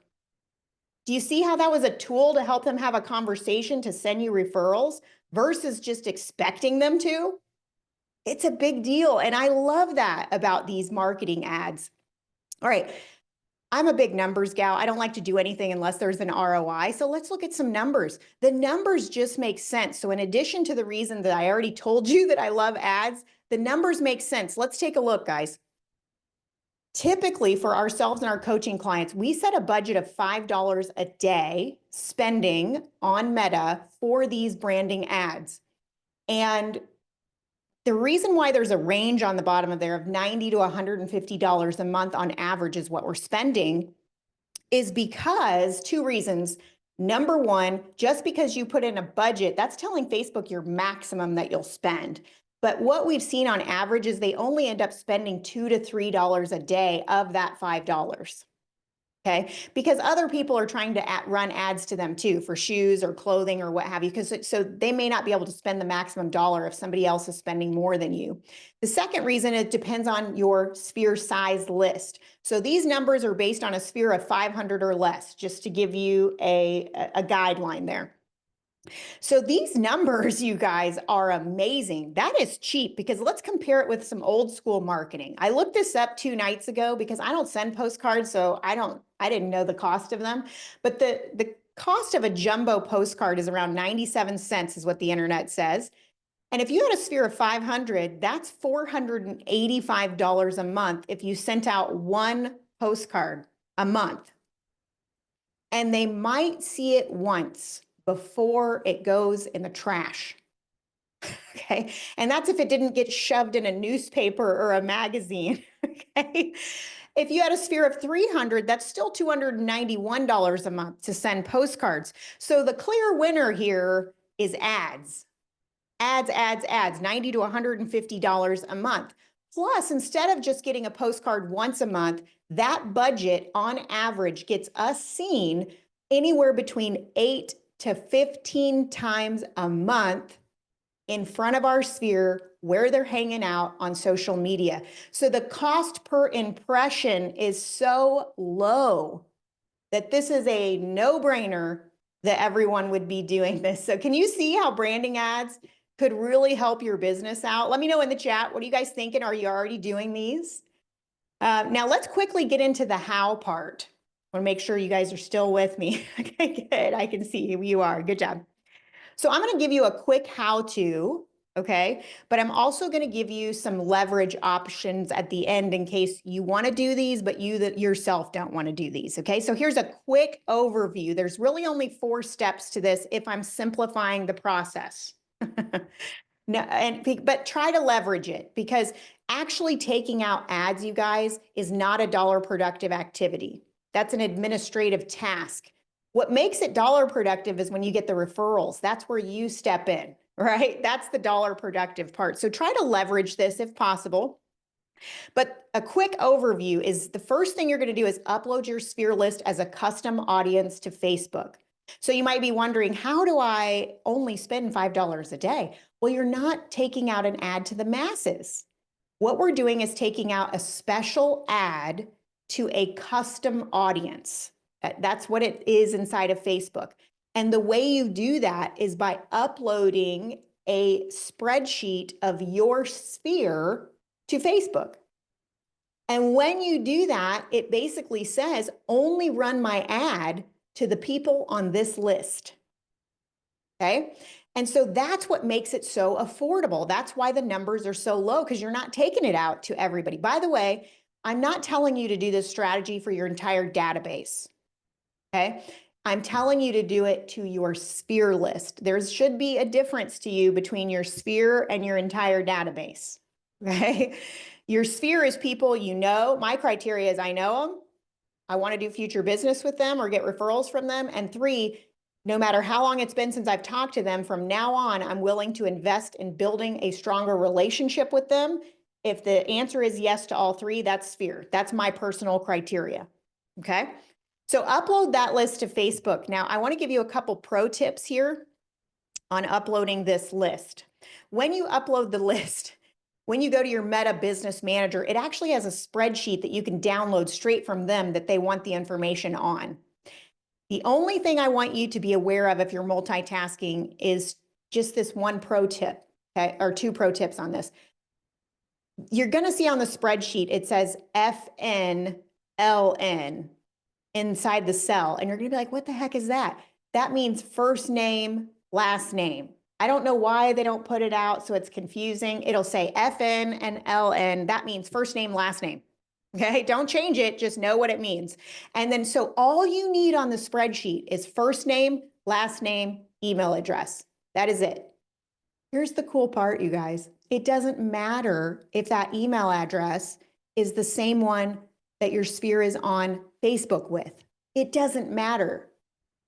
Do you see how that was a tool to help them have a conversation to send you referrals versus just expecting them to? It's a big deal. And I love that about these marketing ads. All right. I'm a big numbers gal. I don't like to do anything unless there's an ROI. So let's look at some numbers. The numbers just make sense. So in addition to the reason that I already told you that I love ads, the numbers make sense. Let's take a look, guys. Typically for ourselves and our coaching clients, we set a budget of $5 a day spending on Meta for these branding ads. And the reason why there's a range on the bottom of there of $90 to $150 a month on average is what we're spending is because 2 reasons. Number one, just because you put in a budget, that's telling Facebook your maximum that you'll spend. But what we've seen on average is they only end up spending $2 to $3 a day of that $5. Okay, because other people are trying to run ads to them too for shoes or clothing or what have you, because so they may not be able to spend the maximum dollar if somebody else is spending more than you. The second reason, it depends on your sphere size list. So these numbers are based on a sphere of 500 or less, just to give you a guideline there. So these numbers, you guys, are amazing. That is cheap because let's compare it with some old school marketing. I looked this up 2 nights ago because I don't send postcards, so I didn't know the cost of them. But the cost of a jumbo postcard is around 97 cents is what the internet says. And if you had a sphere of 500, that's $485 a month if you sent out one postcard a month. And they might see it once before it goes in the trash. Okay. And that's if it didn't get shoved in a newspaper or a magazine. Okay. If you had a sphere of 300, that's still $291 a month to send postcards. So the clear winner here is ads. Ads, $90 to $150 a month. Plus, instead of just getting a postcard once a month, that budget on average gets us seen anywhere between 8 to 15 times a month in front of our sphere where they're hanging out on social media. So the cost per impression is so low that this is a no-brainer that everyone would be doing this. So can you see how branding ads could really help your business out? Let me know in the chat. What are you guys thinking? Are you already doing these? Now let's quickly get into the how part. I want to make sure you guys are still with me. Okay, good. I can see you are. Good job. So I'm going to give you a quick how-to, okay? But I'm also going to give you some leverage options at the end in case you want to do these, but you yourself don't want to do these, okay? So here's a quick overview. There's really only 4 steps to this if I'm simplifying the process. No, but try to leverage it, because actually taking out ads, you guys, is not a dollar productive activity. That's an administrative task. What makes it dollar productive is when you get the referrals. That's where you step in, right? That's the dollar productive part. So try to leverage this if possible. But a quick overview is the first thing you're going to do is upload your sphere list as a custom audience to Facebook. So you might be wondering, how do I only spend $5 a day? Well, you're not taking out an ad to the masses. What we're doing is taking out a special ad to a custom audience. That's what it is inside of Facebook. And the way you do that is by uploading a spreadsheet of your sphere to Facebook. And when you do that, it basically says, only run my ad to the people on this list. Okay. And so that's what makes it so affordable. That's why the numbers are so low, because you're not taking it out to everybody. By the way, I'm not telling you to do this strategy for your entire database. Okay. I'm telling you to do it to your sphere list. There should be a difference to you between your sphere and your entire database. Okay. Your sphere is people you know. My criteria is I know them. I want to do future business with them or get referrals from them. And 3, no matter how long it's been since I've talked to them, from now on, I'm willing to invest in building a stronger relationship with them. If the answer is yes to all 3, that's sphere. That's my personal criteria. Okay. So upload that list to Facebook. Now, I want to give you a couple pro tips here on uploading this list. When you upload the list, when you go to your Meta Business Manager, it actually has a spreadsheet that you can download straight from them that they want the information on. The only thing I want you to be aware of if you're multitasking is just this one pro tip, okay, or 2 pro tips on this. You're going to see on the spreadsheet, it says FNLN inside the cell. And you're going to be like, what the heck is that? That means first name, last name. I don't know why they don't put it out, so it's confusing. It'll say FN and LN. That means first name, last name. Okay, don't change it, just know what it means. And then so all you need on the spreadsheet is first name, last name, email address. That is it. Here's the cool part, you guys. It doesn't matter if that email address is the same one that your sphere is on Facebook with. It doesn't matter.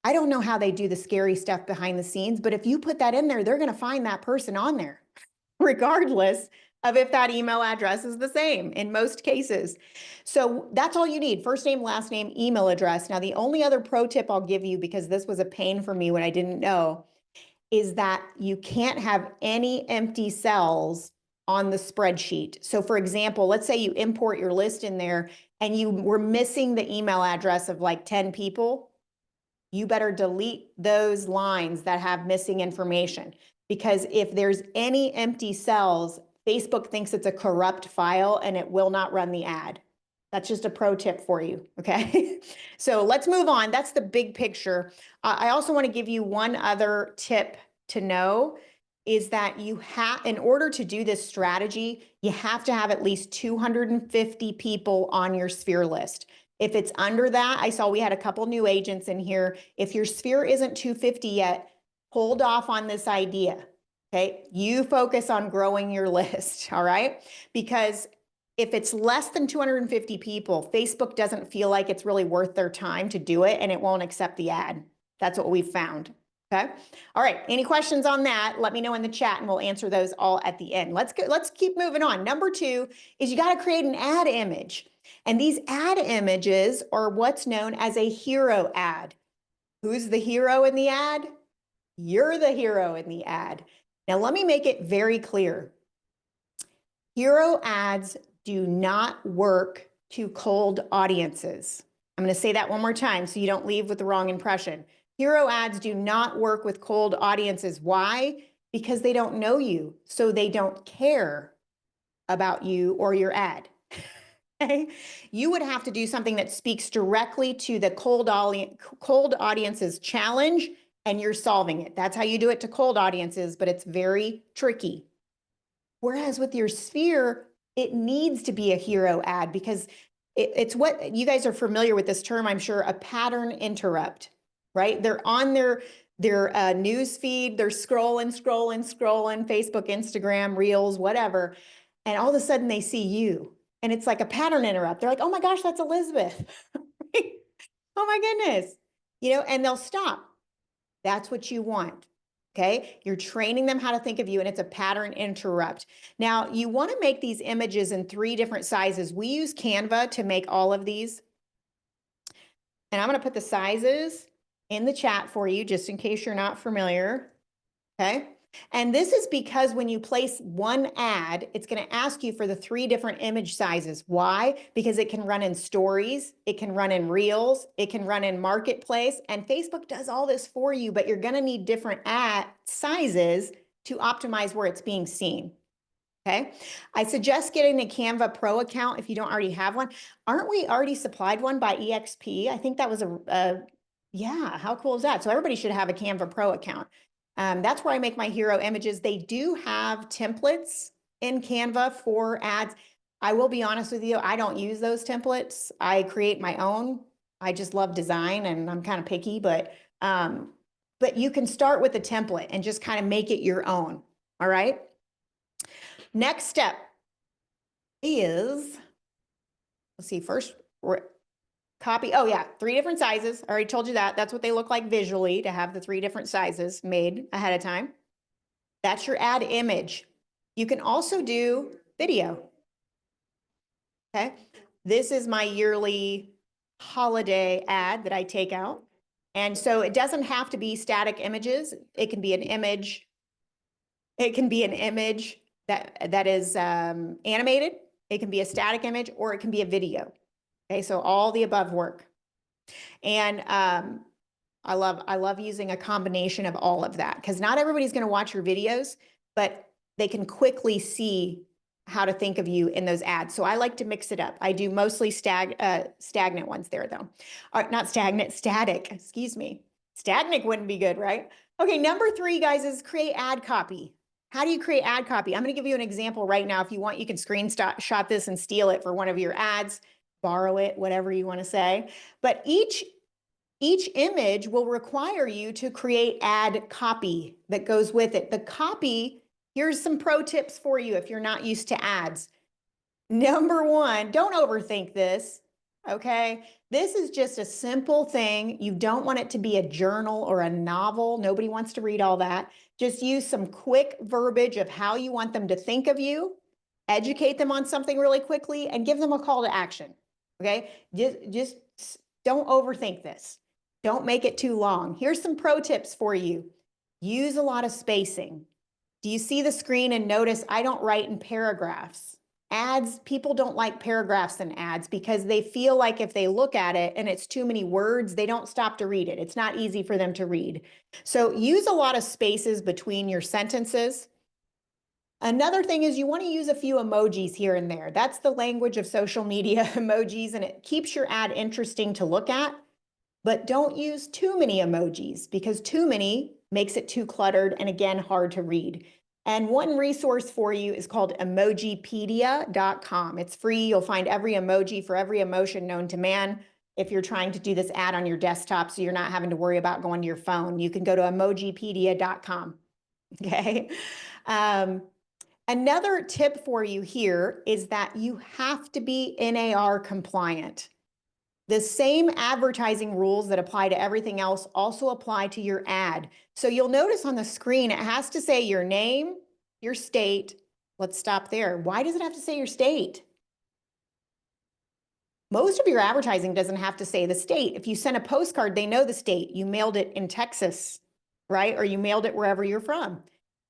I don't know how they do the scary stuff behind the scenes, but if you put that in there, they're going to find that person on there, regardless of if that email address is the same in most cases. So that's all you need. First name, last name, email address. Now, the only other pro tip I'll give you, because this was a pain for me when I didn't know, is that you can't have any empty cells on the spreadsheet. So for example, let's say you import your list in there and you were missing the email address of like 10 people. You better delete those lines that have missing information, because if there's any empty cells, Facebook thinks it's a corrupt file and it will not run the ad. That's just a pro tip for you, okay? So let's move on. That's the big picture. I also want to give you one other tip to know. is that in order to do this strategy, you have to have at least 250 people on your sphere list. If it's under that, I saw we had a couple new agents in here. If your sphere isn't 250 yet, hold off on this idea. Okay, you focus on growing your list, all right? Because if it's less than 250 people, Facebook doesn't feel like it's really worth their time to do it, and it won't accept the ad. That's what we've found. Okay. All right. Any questions on that? Let me know in the chat and we'll answer those all at the end. Let's keep moving on. Number 2 is you got to create an ad image. And these ad images are what's known as a hero ad. Who's the hero in the ad? You're the hero in the ad. Now, let me make it very clear. Hero ads do not work to cold audiences. I'm going to say that one more time so you don't leave with the wrong impression. Hero ads do not work with cold audiences. Why? Because they don't know you, so they don't care about you or your ad. Okay? You would have to do something that speaks directly to the cold audience's challenge, and you're solving it. That's how you do it to cold audiences, but it's very tricky. Whereas with your sphere, it needs to be a hero ad because it's what you guys are familiar with this term, I'm sure, a pattern interrupt. Right? They're on their news feed, they're scrolling, Facebook, Instagram, Reels, whatever. And all of a sudden they see you and it's like a pattern interrupt. They're like, oh my gosh, that's Elizabeth. Oh my goodness. And they'll stop. That's what you want. Okay. You're training them how to think of you, and it's a pattern interrupt. Now you want to make these images in 3 different sizes. We use Canva to make all of these. And I'm going to put the sizes in the chat for you, just in case you're not familiar, okay? And this is because when you place one ad, it's gonna ask you for the 3 different image sizes. Why? Because it can run in stories, it can run in Reels, it can run in Marketplace, and Facebook does all this for you, but you're gonna need different ad sizes to optimize where it's being seen, okay? I suggest getting a Canva Pro account if you don't already have one. Aren't we already supplied one by EXP? I think that was yeah, how cool is that? So everybody should have a Canva Pro account. That's where I make my hero images. They do have templates in Canva for ads. I will be honest with you, I don't use those templates. I create my own. I just love design and I'm kind of picky, but you can start with a template and just kind of make it your own. All right. Next step is, let's see, first copy. Oh yeah, 3 different sizes. I already told you that. That's what they look like visually, to have the 3 different sizes made ahead of time. That's your ad image. You can also do video. Okay. This is my yearly holiday ad that I take out. And so it doesn't have to be static images. It can be an image. It can be an image that is animated. It can be a static image, or it can be a video. Okay, so all the above work. And I love using a combination of all of that, because not everybody's going to watch your videos, but they can quickly see how to think of you in those ads. So I like to mix it up. I do mostly stagnant ones there though. Not stagnant, static, excuse me. Stagnant wouldn't be good, right? Okay, number 3, guys, is create ad copy. How do you create ad copy? I'm going to give you an example right now. If you want, you can screenshot this and steal it for one of your ads, borrow it, whatever you want to say. But each image will require you to create ad copy that goes with it. The copy, here's some pro tips for you if you're not used to ads. Number 1, don't overthink this, okay? This is just a simple thing. You don't want it to be a journal or a novel. Nobody wants to read all that. Just use some quick verbiage of how you want them to think of you, educate them on something really quickly, and give them a call to action, okay? Just don't overthink this. Don't make it too long. Here's some pro tips for you. Use a lot of spacing. Do you see the screen and notice I don't write in paragraphs? Ads, people don't like paragraphs in ads because they feel like if they look at it and it's too many words, they don't stop to read it. It's not easy for them to read. So use a lot of spaces between your sentences. Another thing is you want to use a few emojis here and there. That's the language of social media, emojis, and it keeps your ad interesting to look at. But don't use too many emojis, because too many makes it too cluttered and again, hard to read. And one resource for you is called emojipedia.com. It's free. You'll find every emoji for every emotion known to man. If you're trying to do this ad on your desktop, so you're not having to worry about going to your phone, you can go to emojipedia.com. Okay. Another tip for you here is that you have to be NAR compliant. The same advertising rules that apply to everything else also apply to your ad. So you'll notice on the screen, it has to say your name, your state. Let's stop there. Why does it have to say your state? Most of your advertising doesn't have to say the state. If you send a postcard, they know the state. You mailed it in Texas, right? Or you mailed it wherever you're from.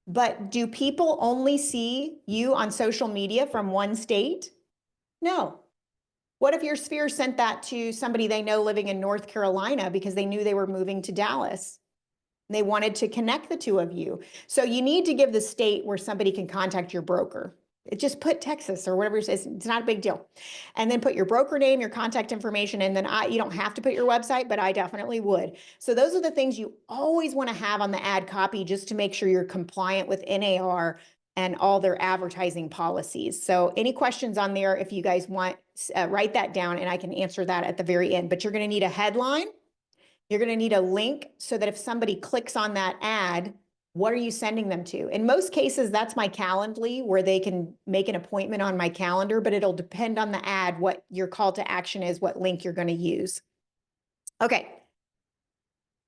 But do people only see you on social media from one state? No. What if your sphere sent that to somebody they know living in North Carolina because they knew they were moving to Dallas? They wanted to connect the two of you. So you need to give the state where somebody can contact your broker. Just put Texas or whatever it is. It's not a big deal. And then put your broker name, your contact information, and then you don't have to put your website, but I definitely would. So those are the things you always want to have on the ad copy just to make sure you're compliant with NAR and all their advertising policies. So any questions on there, if you guys want, write that down and I can answer that at the very end. But you're going to need a headline. You're going to need a link so that if somebody clicks on that ad, what are you sending them to? In most cases, that's my Calendly where they can make an appointment on my calendar, but it'll depend on the ad, what your call to action is, what link you're going to use. Okay.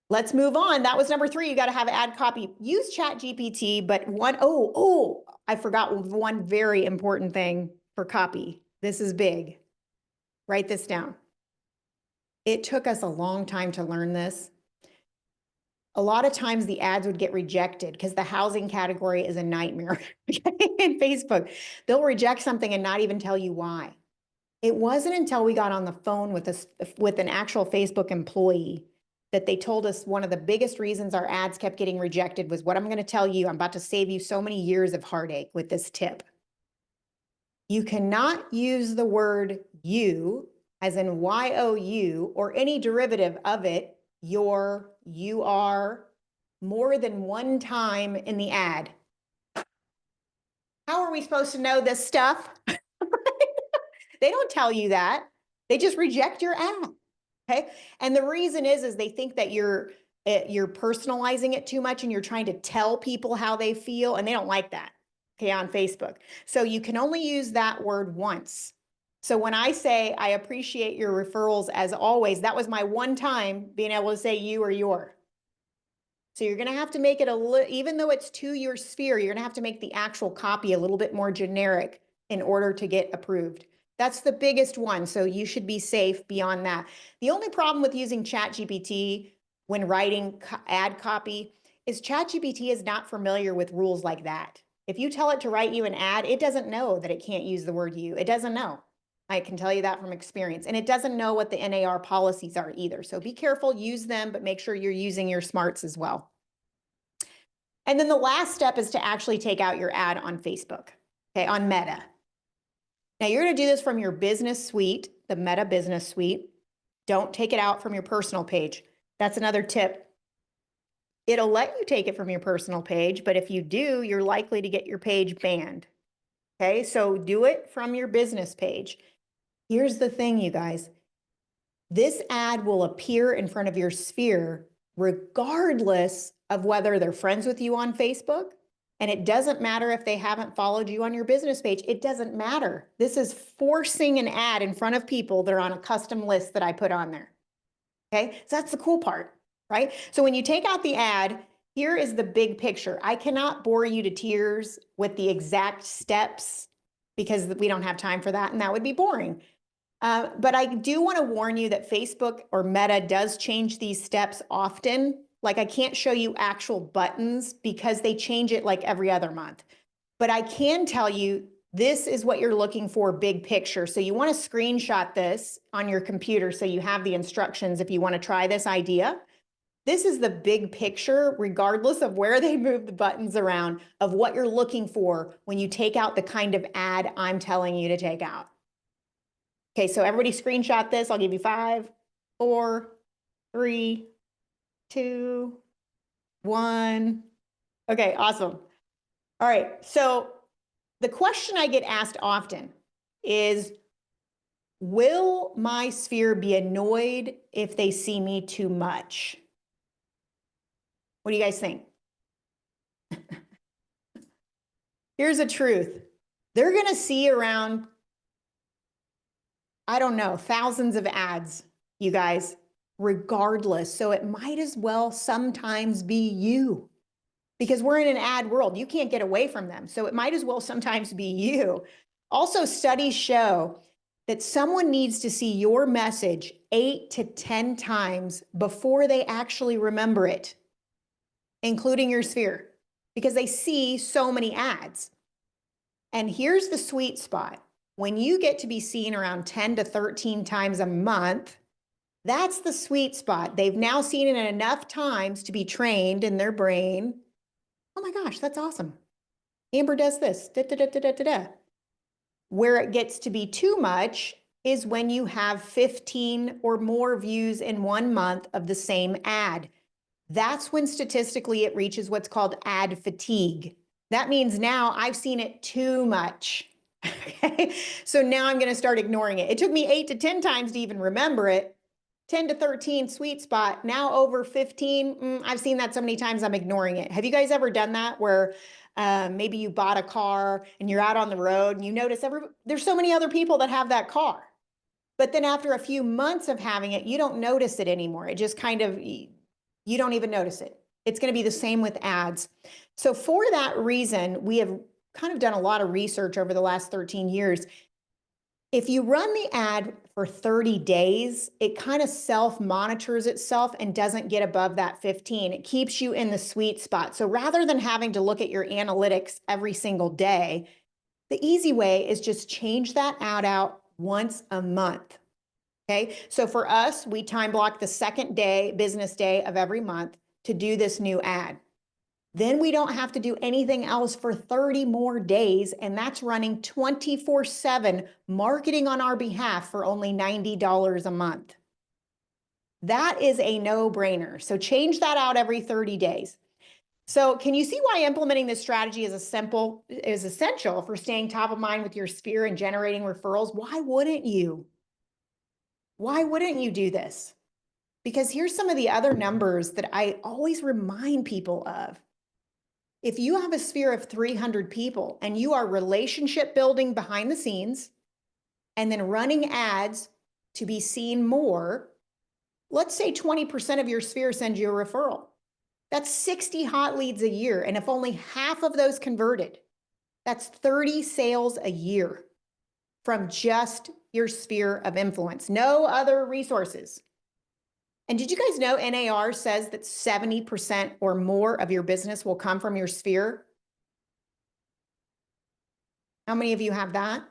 Let's move on. That was number 3. You got to have ad copy. Use ChatGPT, but I forgot one very important thing for copy. This is big. Write this down. It took us a long time to learn this. A lot of times the ads would get rejected because the housing category is a nightmare in Facebook. They'll reject something and not even tell you why. It wasn't until we got on the phone with an actual Facebook employee that they told us one of the biggest reasons our ads kept getting rejected was what I'm going to tell you. I'm about to save you so many years of heartache with this tip. You cannot use the word you as in YOU or any derivative of it, your, you are, more than one time in the ad. How are we supposed to know this stuff? They don't tell you that. They just reject your ad. Okay. And the reason is they think that you're personalizing it too much and you're trying to tell people how they feel, and they don't like that. Okay, on Facebook. So you can only use that word once. So when I say, I appreciate your referrals as always, that was my one time being able to say you or your. So you're going to have to make it even though it's to your sphere, you're going to have to make the actual copy a little bit more generic in order to get approved. That's the biggest one. So you should be safe beyond that. The only problem with using ChatGPT when writing ad copy is ChatGPT is not familiar with rules like that. If you tell it to write you an ad, it doesn't know that it can't use the word you. It doesn't know. I can tell you that from experience. And it doesn't know what the NAR policies are either. So be careful, use them, but make sure you're using your smarts as well. And then the last step is to actually take out your ad on Facebook, okay, on Meta. Now you're going to do this from your business suite, the Meta Business Suite. Don't take it out from your personal page. That's another tip. It'll let you take it from your personal page, but if you do, you're likely to get your page banned. Okay, so do it from your business page. Here's the thing, you guys. This ad will appear in front of your sphere regardless of whether they're friends with you on Facebook. And it doesn't matter if they haven't followed you on your business page. It doesn't matter. This is forcing an ad in front of people that are on a custom list that I put on there. Okay, so that's the cool part. Right? So when you take out the ad, here is the big picture. I cannot bore you to tears with the exact steps because we don't have time for that, and that would be boring. But I do want to warn you that Facebook or Meta does change these steps often. Like I can't show you actual buttons because they change it like every other month. But I can tell you this is what you're looking for, big picture. So you want to screenshot this on your computer so you have the instructions if you want to try this idea. This is the big picture, regardless of where they move the buttons around, of what you're looking for when you take out the kind of ad I'm telling you to take out. Okay, so everybody screenshot this. I'll give you 5, 4, 3, 2, 1. Okay, awesome. All right, so the question I get asked often is, will my sphere be annoyed if they see me too much? What do you guys think? Here's the truth. They're going to see around, I don't know, thousands of ads, you guys, regardless. So it might as well sometimes be you, because we're in an ad world. You can't get away from them. So it might as well sometimes be you. Also, studies show that someone needs to see your message 8 to 10 times before they actually remember it, including your sphere, because they see so many ads. And here's the sweet spot. When you get to be seen around 10 to 13 times a month, that's the sweet spot. They've now seen it enough times to be trained in their brain. Oh my gosh, that's awesome. Amber does this. Da, da, da, da, da, da, da. Where it gets to be too much is when you have 15 or more views in 1 month of the same ad. That's when statistically it reaches what's called ad fatigue. That means now I've seen it too much. Okay, so now I'm going to start ignoring it. It took me 8 to 10 times to even remember it. 10 to 13 sweet spot. Now over 15, I've seen that so many times I'm ignoring it. Have you guys ever done that where maybe you bought a car and you're out on the road and you notice there's so many other people that have that car. But then after a few months of having it, you don't notice it anymore. It just kind of, you don't even notice it. It's going to be the same with ads. So for that reason, we have kind of done a lot of research over the last 13 years. If you run the ad for 30 days, it kind of self-monitors itself and doesn't get above that 15. It keeps you in the sweet spot. So rather than having to look at your analytics every single day, the easy way is just change that ad out once a month. Okay, so for us, we time block the second day, business day of every month to do this new ad. Then we don't have to do anything else for 30 more days, and that's running 24/7 marketing on our behalf for only $90 a month. That is a no-brainer. So change that out every 30 days. So can you see why implementing this strategy is essential for staying top of mind with your sphere and generating referrals? Why wouldn't you? Why wouldn't you do this? Because here's some of the other numbers that I always remind people of. If you have a sphere of 300 people and you are relationship building behind the scenes and then running ads to be seen more, let's say 20% of your sphere sends you a referral. That's 60 hot leads a year. And if only half of those converted, that's 30 sales a year from just your sphere of influence, no other resources. And did you guys know NAR says that 70% or more of your business will come from your sphere? How many of you have that?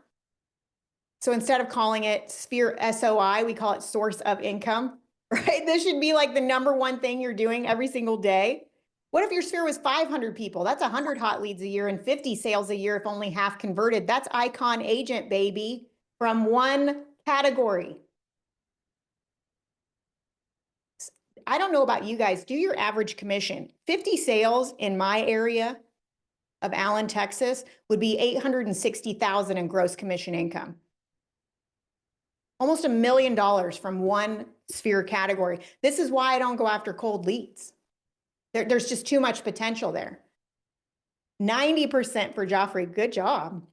So instead of calling it sphere SOI, we call it source of income, right? This should be like the #1 thing you're doing every single day. What if your sphere was 500 people? That's 100 hot leads a year and 50 sales a year if only half converted. That's Icon Agent, baby, from one category. I don't know about you guys, do your average commission. 50 sales in my area of Allen, Texas would be $860,000 in gross commission income. Almost $1 million from one sphere category. This is why I don't go after cold leads. There's just too much potential there. 90% for Joffrey, good job.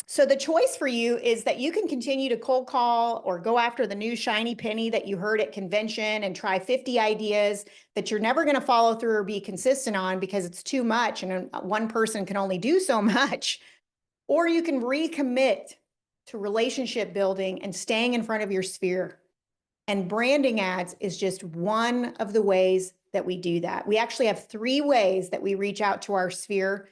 So the choice for you is that you can continue to cold call or go after the new shiny penny that you heard at convention and try 50 ideas that you're never going to follow through or be consistent on because it's too much and one person can only do so much. Or you can recommit to relationship building and staying in front of your sphere. And branding ads is just one of the ways that we do that. We actually have 3 ways that we reach out to our sphere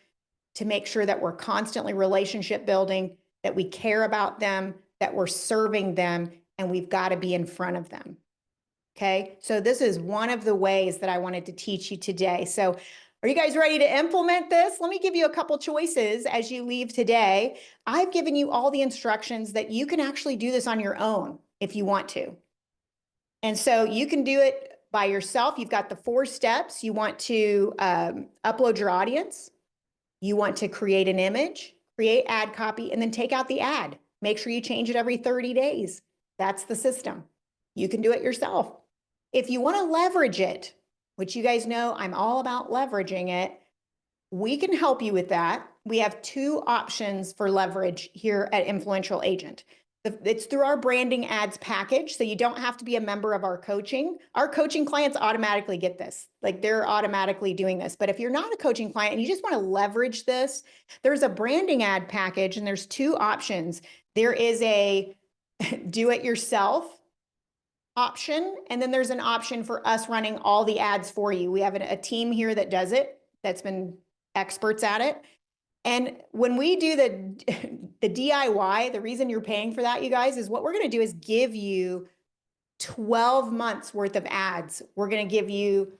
to make sure that we're constantly relationship building, that we care about them, that we're serving them, and we've got to be in front of them. Okay, so this is one of the ways that I wanted to teach you today. So are you guys ready to implement this? Let me give you a couple choices as you leave today. I've given you all the instructions that you can actually do this on your own if you want to. And so you can do it by yourself, you've got the 4 steps. You want to upload your audience. You want to create an image, create ad copy, and then take out the ad. Make sure you change it every 30 days. That's the system. You can do it yourself. If you want to leverage it, which you guys know I'm all about leveraging it, we can help you with that. We have 2 options for leverage here at Influential Agent. It's through our branding ads package, so you don't have to be a member of our coaching. Our coaching clients automatically get this, like they're automatically doing this. But if you're not a coaching client and you just want to leverage this, there's a branding ad package and there's 2 options. There is a do it yourself option, and then there's an option for us running all the ads for you. We have a team here that does it, that's been experts at it. And when we do the DIY, the reason you're paying for that, you guys, is what we're going to do is give you 12 months worth of ads. We're going to give you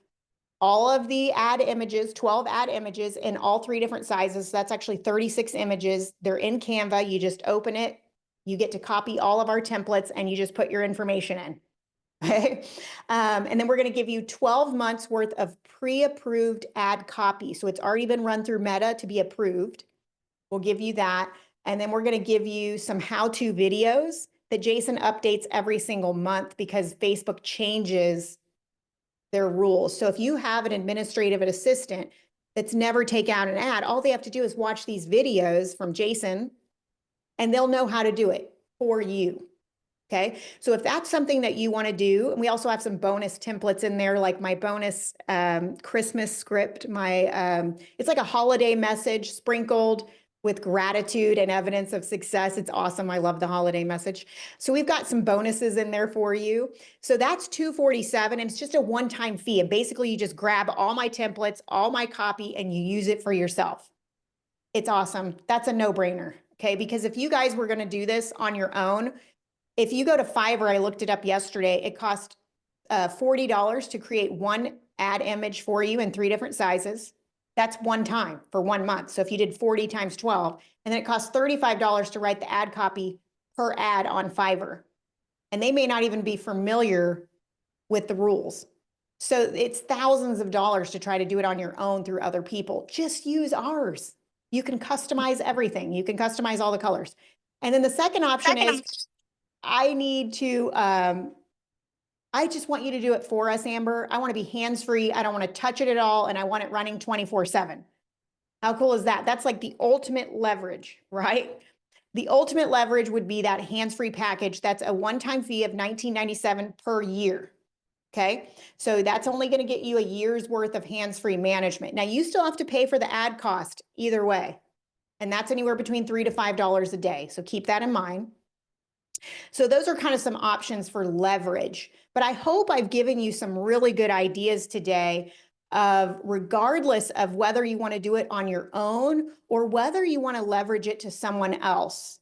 all of the ad images, 12 ad images in all 3 different sizes. That's actually 36 images. They're in Canva. You just open it. You get to copy all of our templates and you just put your information in. Okay. And then we're going to give you 12 months worth of pre-approved ad copy. So it's already been run through Meta to be approved. We'll give you that. And then we're going to give you some how-to videos that Jason updates every single month because Facebook changes their rules. So if you have an administrative assistant that's never taken out an ad, all they have to do is watch these videos from Jason and they'll know how to do it for you. Okay, so if that's something that you want to do, and we also have some bonus templates in there, like my bonus Christmas script, it's like a holiday message sprinkled with gratitude and evidence of success. It's awesome. I love the holiday message. So we've got some bonuses in there for you. So that's $247, and it's just a one-time fee. And basically you just grab all my templates, all my copy, and you use it for yourself. It's awesome. That's a no-brainer. Okay, because if you guys were going to do this on your own, if you go to Fiverr, I looked it up yesterday, it cost $40 to create one ad image for you in 3 different sizes. That's one time for 1 month. So if you did 40 times 12, and then it costs $35 to write the ad copy per ad on Fiverr. And they may not even be familiar with the rules. So it's thousands of dollars to try to do it on your own through other people. Just use ours. You can customize everything. You can customize all the colors. And then the second option is, I need to, I just want you to do it for us, Amber. I want to be hands-free. I don't want to touch it at all. And I want it running 24/7. How cool is that? That's like the ultimate leverage, right? The ultimate leverage would be that hands-free package. That's a one-time fee of $19.97 per year. Okay. So that's only going to get you a year's worth of hands-free management. Now you still have to pay for the ad cost either way. And that's anywhere between $3 to $5 a day. So keep that in mind. So those are kind of some options for leverage, but I hope I've given you some really good ideas today of regardless of whether you want to do it on your own or whether you want to leverage it to someone else.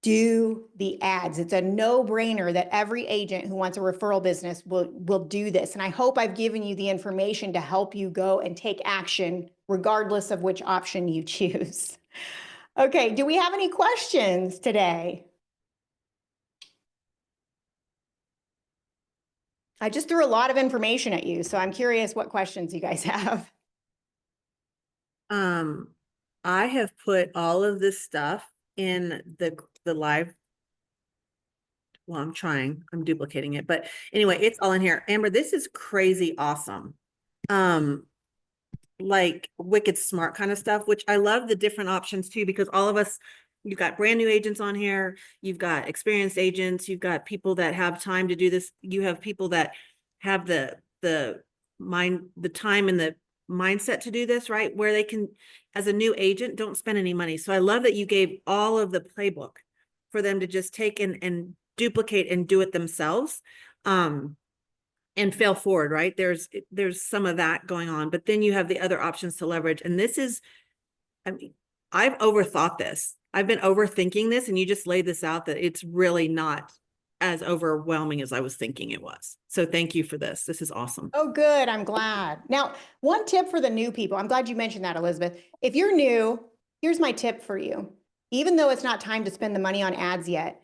Do the ads. It's a no-brainer that every agent who wants a referral business will do this. And I hope I've given you the information to help you go and take action regardless of which option you choose. Okay, do we have any questions today? I just threw a lot of information at you, so I'm curious what questions you guys have. I have put all of this stuff in the live. Well, I'm duplicating it, but anyway, it's all in here. Amber, this is crazy awesome. Like wicked smart kind of stuff, which I love the different options too, because all of us, you've got brand new agents on here, you've got experienced agents, you've got people that have time to do this, you have people that have the time and the mindset to do this, right? Where they can, as a new agent, don't spend any money. So I love that you gave all of the playbook for them to just take and duplicate and do it themselves, and fail forward, right? There's some of that going on, but then you have the other options to leverage. And this is, I mean, I've overthought this. I've been overthinking this, and you just laid this out that it's really not as overwhelming as I was thinking it was. So thank you for this. This is awesome. Oh, good. I'm glad. Now, one tip for the new people. I'm glad you mentioned that, Elizabeth. If you're new, here's my tip for you. Even though it's not time to spend the money on ads yet,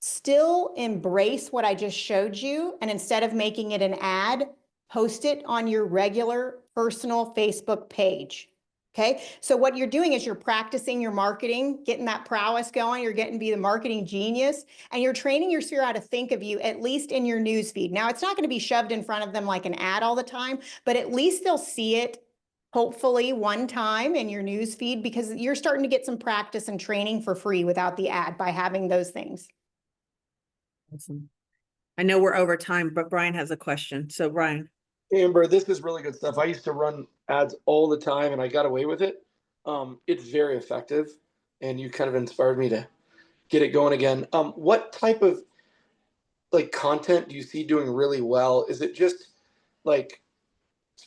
still embrace what I just showed you. And instead of making it an ad, post it on your regular personal Facebook page. Okay. So what you're doing is you're practicing your marketing, getting that prowess going. You're getting to be the marketing genius, and you're training your sphere how to think of you, at least in your news feed. Now, it's not going to be shoved in front of them like an ad all the time, but at least they'll see it hopefully one time in your news feed, because you're starting to get some practice and training for free without the ad by having those things. Awesome. I know we're over time, but Brian has a question. So Brian. Amber, this is really good stuff. I used to run ads all the time and I got away with it. It's very effective, and you kind of inspired me to get it going again. What type of like content do you see doing really well? Is it just like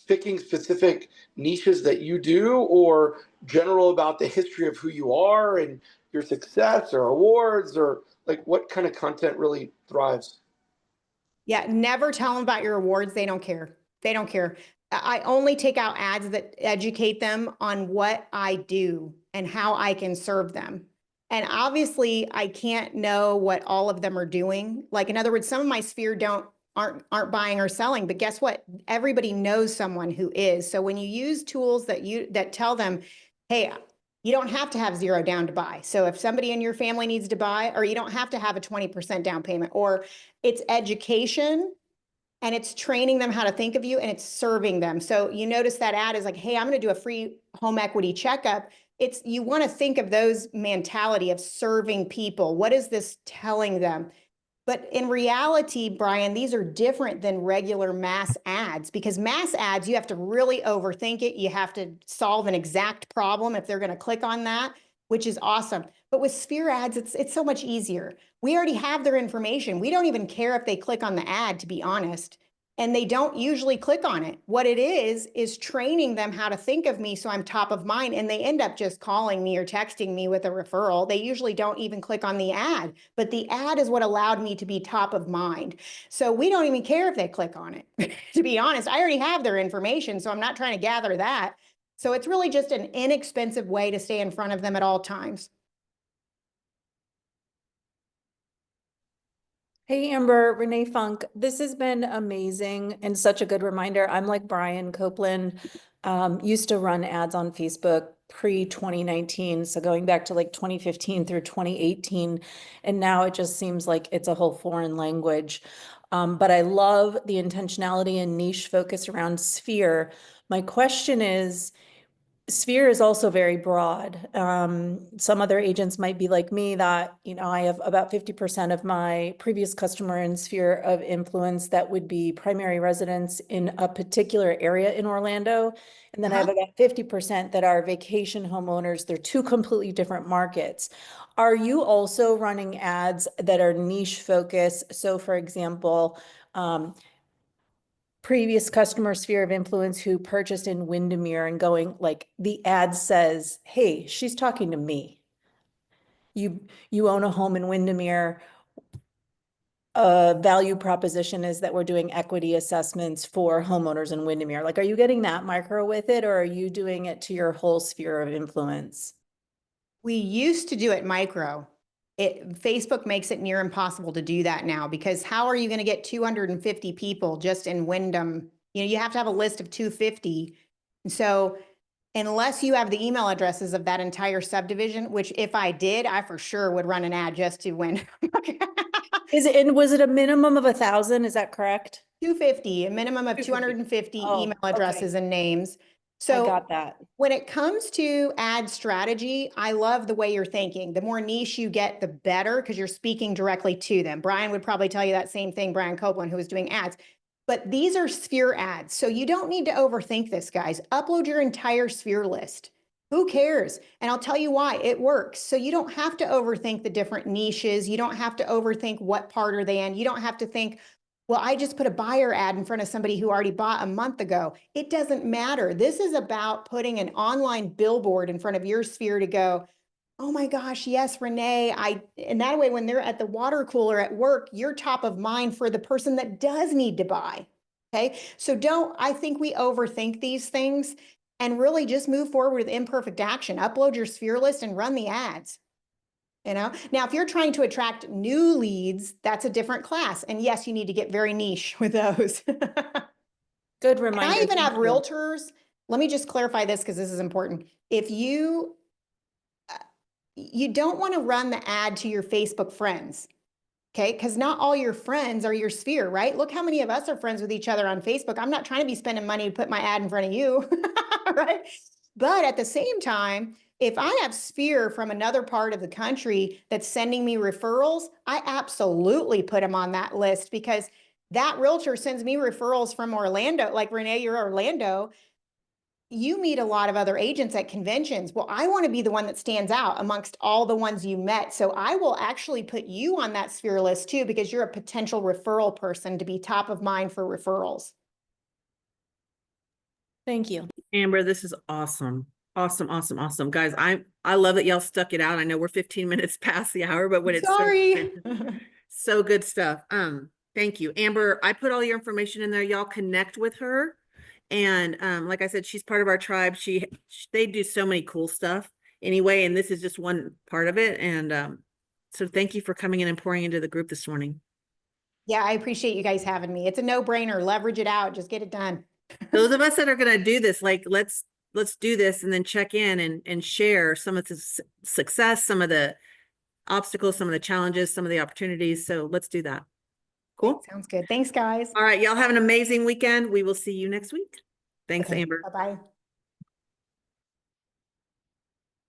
picking specific niches that you do, or general about the history of who you are and your success or awards, or like what kind of content really thrives? Yeah, never tell them about your awards. They don't care. They don't care. I only take out ads that educate them on what I do and how I can serve them. And obviously, I can't know what all of them are doing. Like, in other words, some of my sphere aren't buying or selling, but guess what? Everybody knows someone who is. So when you use tools that tell them, hey, you don't have to have zero down to buy. So if somebody in your family needs to buy, or you don't have to have a 20% down payment, or it's education and it's training them how to think of you, and it's serving them. So you notice that ad is like, hey, I'm going to do a free home equity checkup. You want to think of those mentality of serving people. What is this telling them? But in reality, Brian, these are different than regular mass ads, because mass ads, you have to really overthink it. You have to solve an exact problem if they're going to click on that, which is awesome. But with sphere ads, it's so much easier. We already have their information. We don't even care if they click on the ad, to be honest. And they don't usually click on it. What it is training them how to think of me so I'm top of mind, and they end up just calling me or texting me with a referral. They usually don't even click on the ad, but the ad is what allowed me to be top of mind. So we don't even care if they click on it. To be honest, I already have their information, so I'm not trying to gather that. So it's really just an inexpensive way to stay in front of them at all times. Hey, Amber, Renee Funk. This has been amazing and such a good reminder. I'm like Brian Copeland, used to run ads on Facebook pre-2019. So going back to like 2015 through 2018. And now it just seems like it's a whole foreign language. But I love the intentionality and niche focus around sphere. My question is, sphere is also very broad. Some other agents might be like me that, I have about 50% of my previous customer in sphere of influence that would be primary residents in a particular area in Orlando. And then I have about 50% that are vacation homeowners. They're two completely different markets. Are you also running ads that are niche focused? So for example, previous customer sphere of influence who purchased in Windermere, and going like, the ad says, hey, she's talking to me. You own a home in Windermere. Value proposition is that we're doing equity assessments for homeowners in Windermere. Like, are you getting that micro with it, or are you doing it to your whole sphere of influence? We used to do it micro. Facebook makes it near impossible to do that now, because how are you going to get 250 people just in Wyndham? You have to have a list of 250. And so unless you have the email addresses of that entire subdivision, which if I did, I for sure would run an ad just to Wyndham. Was it a minimum of 1,000? Is that correct? 250, a minimum of 250 email addresses and names. So I got that. When it comes to ad strategy, I love the way you're thinking. The more niche you get, the better, because you're speaking directly to them. Brian would probably tell you that same thing, Brian Copeland, who was doing ads. But these are sphere ads. So you don't need to overthink this, guys. Upload your entire sphere list. Who cares? And I'll tell you why it works. So you don't have to overthink the different niches. You don't have to overthink what part are they in. You don't have to think, well, I just put a buyer ad in front of somebody who already bought a month ago. It doesn't matter. This is about putting an online billboard in front of your sphere to go, oh my gosh, yes, Renee. And that way, when they're at the water cooler at work, you're top of mind for the person that does need to buy. Okay. So I think we overthink these things, and really just move forward with imperfect action. Upload your sphere list and run the ads. You know, now if you're trying to attract new leads, that's a different class. And yes, you need to get very niche with those. Good And reminder. I even have thank you. realtors. Let me just clarify this because this is important. If you don't want to run the ad to your Facebook friends, okay? Because not all your friends are your sphere, right? Look how many of us are friends with each other on Facebook. I'm not trying to be spending money to put my ad in front of you, right? But at the same time, if I have sphere from another part of the country that's sending me referrals, I absolutely put them on that list because that realtor sends me referrals from Orlando, like Renee, you're Orlando. You meet a lot of other agents at conventions. Well, I want to be the one that stands out amongst all the ones you met. So I will actually put you on that sphere list too, because you're a potential referral person to be top of mind for referrals. Thank you. Amber, this is awesome. Awesome, awesome, awesome. Guys, I love that y'all stuck it out. I know we're 15 minutes past the hour, but when it's Sorry. so good stuff. Thank you. Amber, I put all your information in there. Y'all connect with her. And like I said, she's part of our tribe. They do so many cool stuff anyway, and this is just one part of it. And so thank you for coming in and pouring into the group this morning. Yeah, I appreciate you guys having me. It's a no-brainer. Leverage it out. Just get it done. Those of us that are going to do this, like, let's do this and then check in and share some of the success, some of the obstacles, some of the challenges, some of the opportunities. So let's do that. Cool. Sounds good. Thanks, guys. All right. Y'all have an amazing weekend. We will see you next week. Thanks, Okay, Amber. bye-bye.